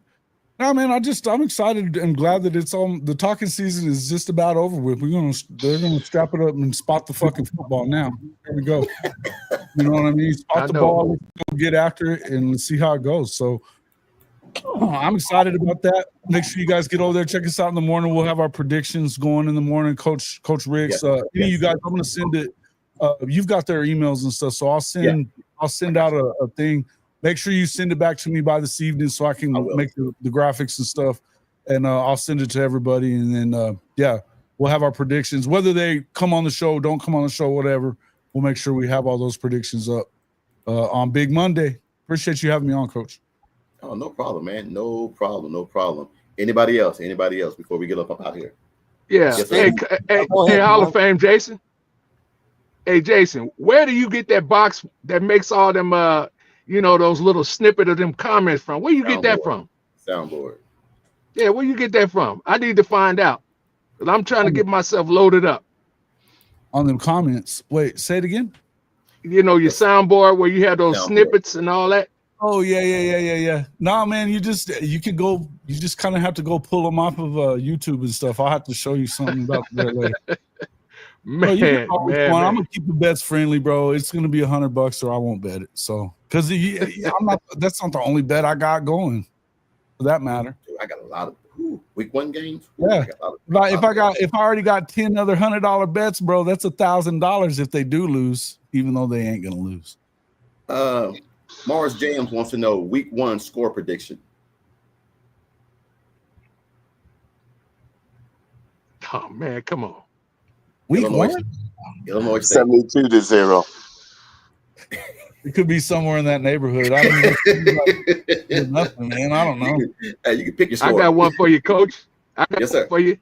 man, I'm excited and glad that it's on. The talking season is just about over with. They're gonna strap it up and spot the fucking football now. Here we go. You know what I mean? Spot the ball, let's go get after it, and let's see how it goes. So I'm excited about that. Make sure you guys get over there, check us out in the morning. We'll have our predictions going in the morning. Coach Riggs, any of you guys, I'm gonna send it. You've got their emails and stuff, so I'll send out a thing. Make sure you send it back to me by this evening so I can make the graphics and stuff, and I'll send it to everybody. And then we'll have our predictions, whether they come on the show, don't come on the show, whatever. We'll make sure we have all those predictions up on Big Monday. Appreciate you having me on, Coach. Oh, no problem, man. No problem. Anybody else before we get up out here? Yeah. Yes, hey, Hall of Fame, Jason. Hey, Jason, where do you get that box that makes all them, those little snippet of them comments from? Where you get that from? Soundboard. Yeah, where you get that from? I need to find out. Because I'm trying to get myself loaded up. On them comments. Wait, say it again. Your soundboard where you have those snippets and all that. Oh, yeah. Nah, man, you just kind of have to go pull them off of YouTube and stuff. I'll have to show you something about that later. Man, I'm gonna keep the bets friendly, bro. It's gonna be $100 or I won't bet it. So, because that's not the only bet I got going, for that matter. Dude, I got a lot of week 1 games. Yeah, if I already got 10 other $100 bets, bro, that's $1,000 if they do lose, even though they ain't gonna lose. Morris James wants to know week 1 score prediction. Oh man, come on. Week Illinois 72-0. It could be somewhere in that neighborhood. I mean, nothing, man. I don't know. Hey, you can pick your score. I got one for you, Coach. Yes, sir. For you.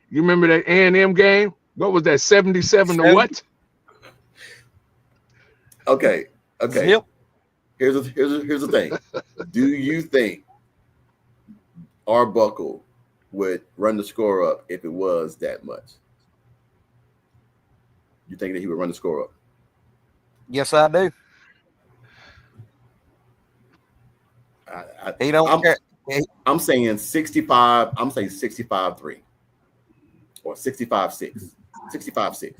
You remember that A&M game? What was that? 77 to what? Okay. Yep. Here's the thing. Do you think Arbuckle would run the score up if it was that much? You think that he would run the score up? Yes, I do. He don't care. I'm saying 65. I'm saying 65-3 or 65-6. 65-6.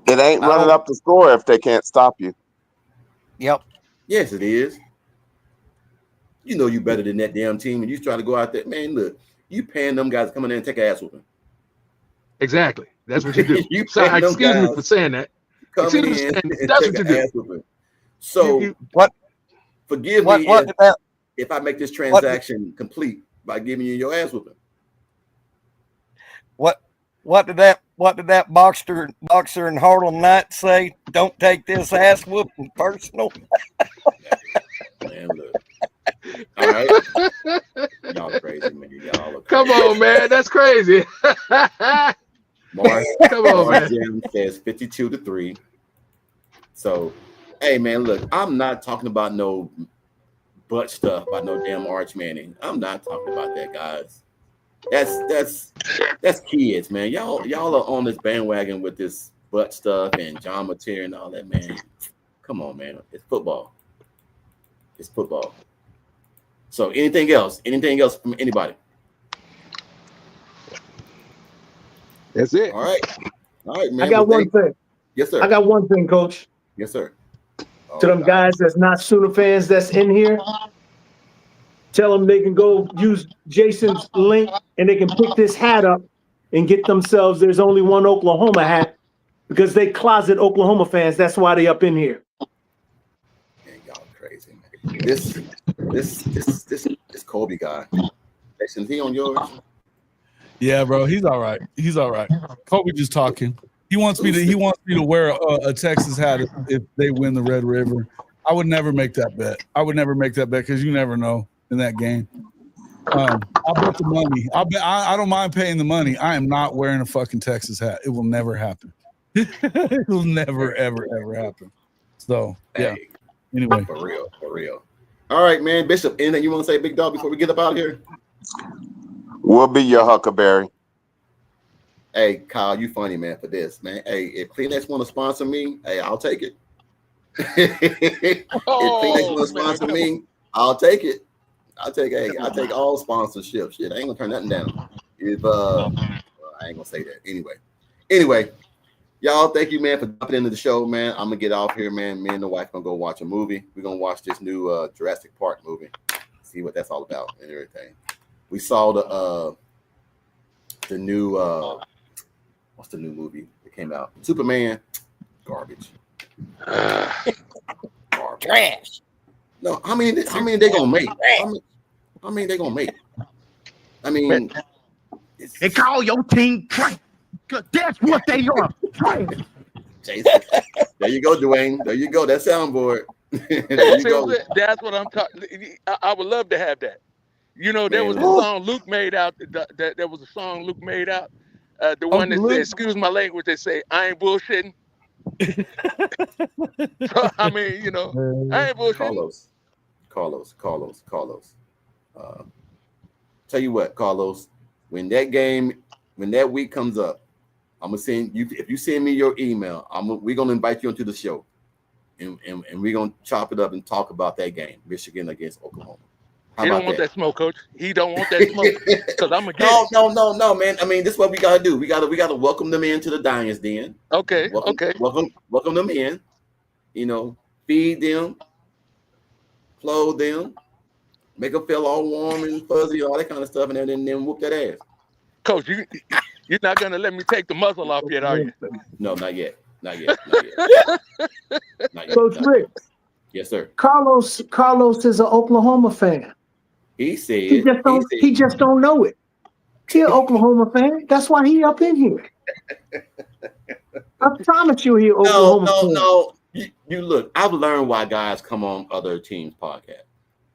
It ain't running up the score if they can't stop you. Yep. Yes, it is. You know you better than that damn team, and you try to go out there, man. Look, you paying them guys to come in there and take an ass whooping. Exactly. That's what you do. Excuse me for saying that. That's what you do. So forgive me if I make this transaction complete by giving you your ass whooping. What did that boxer in Harlem Night say? Don't take this ass whooping personal. Man, look. All right. Y'all crazy, man. Y'all are crazy. Come on, man. That's crazy. Mars, come on, man. Jim says 52-3. So, hey, man, look, I'm not talking about no butt stuff about no damn Arch Manning. I'm not talking about that, guys. That's kids, man. Y'all are on this bandwagon with this butt stuff and John Mateer and all that, man. Come on, man. It's football. So anything else? Anything else from anybody? That's it. All right, man. I got one thing. Yes, sir. I got one thing, Coach. Yes, sir. To them guys that's not Sooner fans that's in here, tell them they can go use Jason's link and they can pick this hat up and get themselves. There's only one Oklahoma hat because they closet Oklahoma fans. That's why they up in here. Man, y'all crazy, man. This Kobe guy. Jason, he on yours? Yeah, bro, he's all right. He's all right. Kobe just talking. He wants me to wear a Texas hat if they win the Red River. I would never make that bet. Because you never know in that game. I'll bet the money. I don't mind paying the money. I am not wearing a fucking Texas hat. It will never happen. It will never, ever, ever happen. So yeah. Hey, anyway, for real. All right, man. Bishop, anything you want to say, big dog, before we get up out of here? We'll be your Huckleberry. Hey, Kyle, you funny, man, for this, man. Hey, if Kleenex want to sponsor me, hey, I'll take it. If Kleenex want to sponsor me, I'll take it. I'll take all sponsorship. Shit, I ain't gonna turn nothing down. If I ain't gonna say that. Anyway, y'all, thank you, man, for jumping into the show, man. I'm gonna get off here, man. Me and the wife gonna go watch a movie. We're gonna watch this new Jurassic Park movie, see what that's all about and everything. We saw the new what's the new movie that came out? Superman. Garbage. Trash. No, how many they gonna make? How many they gonna make? I mean, They call your team trash. That's what they are. Trash. Jason. There you go, Dwayne. There you go. That soundboard. There you go. That's what I'm talking. I would love to have that. You know, there was a song Luke made out. There was a song Luke made out. The one that said, excuse my language, they say, I ain't bullshitting. So, I mean, you know, I ain't bullshitting. Carlos. Tell you what, Carlos, when that week comes up, I'm gonna send you. If you send me your email, we're gonna invite you into the show, and we're gonna chop it up and talk about that game, Michigan against Oklahoma. He don't want that smoke, Coach. He don't want that smoke because I'm against. No, man. I mean, this is what we gotta do. We gotta welcome them into the Lions Den. Okay. Welcome them in. You know, feed them, clothe them, make them feel all warm and fuzzy, all that kind of stuff, and then whoop that ass. Coach, you're not gonna let me take the muzzle off yet, are you? No, not yet. Not yet. Coach Rick. Yes, sir. Carlos is an Oklahoma fan. He said he just don't know it. He an Oklahoma fan. That's why he up in here. I promise you, he Oklahoma fan. No. You look. I've learned why guys come on other teams' podcasts,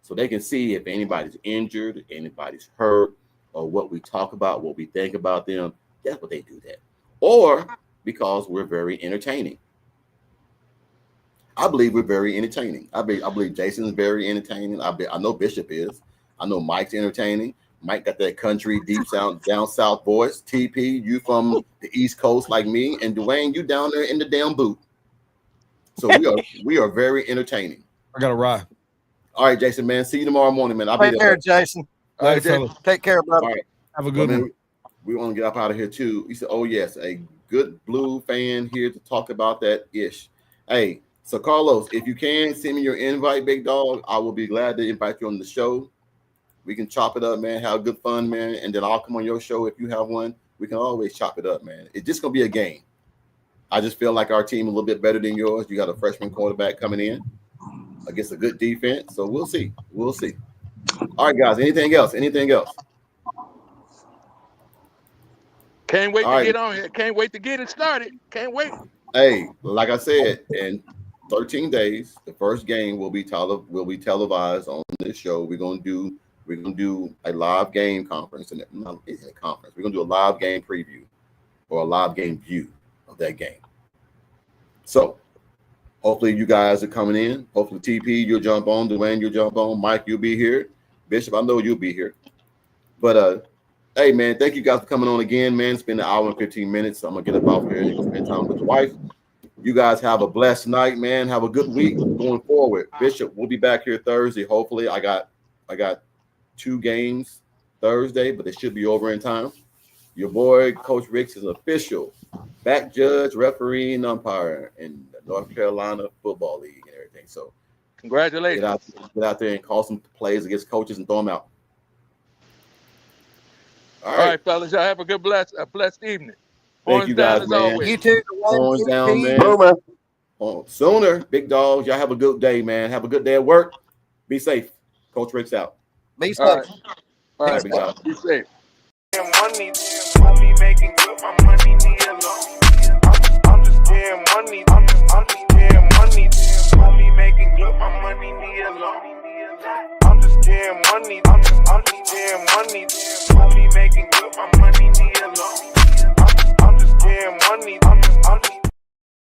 so they can see if anybody's injured, if anybody's hurt, or what we talk about, what we think about them. That's what they do that. Or because we're very entertaining. I believe we're very entertaining. I believe Jason is very entertaining. I know Bishop is. I know Mike's entertaining. Mike got that country deep sound down south voice. TP, you from the East Coast like me, and Dwayne, you down there in the damn boot. So we are very entertaining. I got to ride. All right, Jason, man. See you tomorrow morning, man. I'll be there. Take care, Jason. All right, fellas. Take care, brother. All right. Have a good one. We want to get up out of here too. He said, "Oh yes, a good blue fan here to talk about that ish." Hey, so Carlos, if you can send me your invite, big dog, I will be glad to invite you on the show. We can chop it up, man. Have good fun, man, and then I'll come on your show if you have one. We can always chop it up, man. It's just gonna be a game. I just feel like our team a little bit better than yours. You got a freshman quarterback coming in against a good defense, so we'll see. All right, guys. Anything else? Can't wait to get on here. Can't wait to get it started. Can't wait. Hey, like I said, in 13 days, the first game will be televised on this show. We're gonna do a live game conference, and it's a conference. We're gonna do a live game preview or a live game view of that game. So hopefully you guys are coming in. Hopefully TP, you'll jump on. Dwayne, you'll jump on. Mike, you'll be here. Bishop, I know you'll be here. But hey, man, thank you guys for coming on again, man. It's been an hour and 15 minutes. So I'm going to get up off here and spend time with the wife. You guys have a blessed night, man. Have a good week going forward. Bishop, we'll be back here Thursday. Hopefully, I got 2 games Thursday, but they should be over in time. Your boy, Coach Ricks, is an official back judge, referee, and umpire in the North Carolina Football League and everything. So Congratulations. get out there and call some plays against coaches and throw them out. All right, fellas. Y'all have a blessed evening. Thank you guys, as man. always. You too. Horns down, man. Boomer. Sooner, big dogs. Y'all have a good day, man. Have a good day at work. Be safe. Coach Rick's out. Be All right. safe. All right, big dog. be safe. Money, me making good, my money need a loan. I'm just getting money, I'm just getting money. Me making good, my money need a loan. I'm just getting money, I'm just getting money. Me making good, my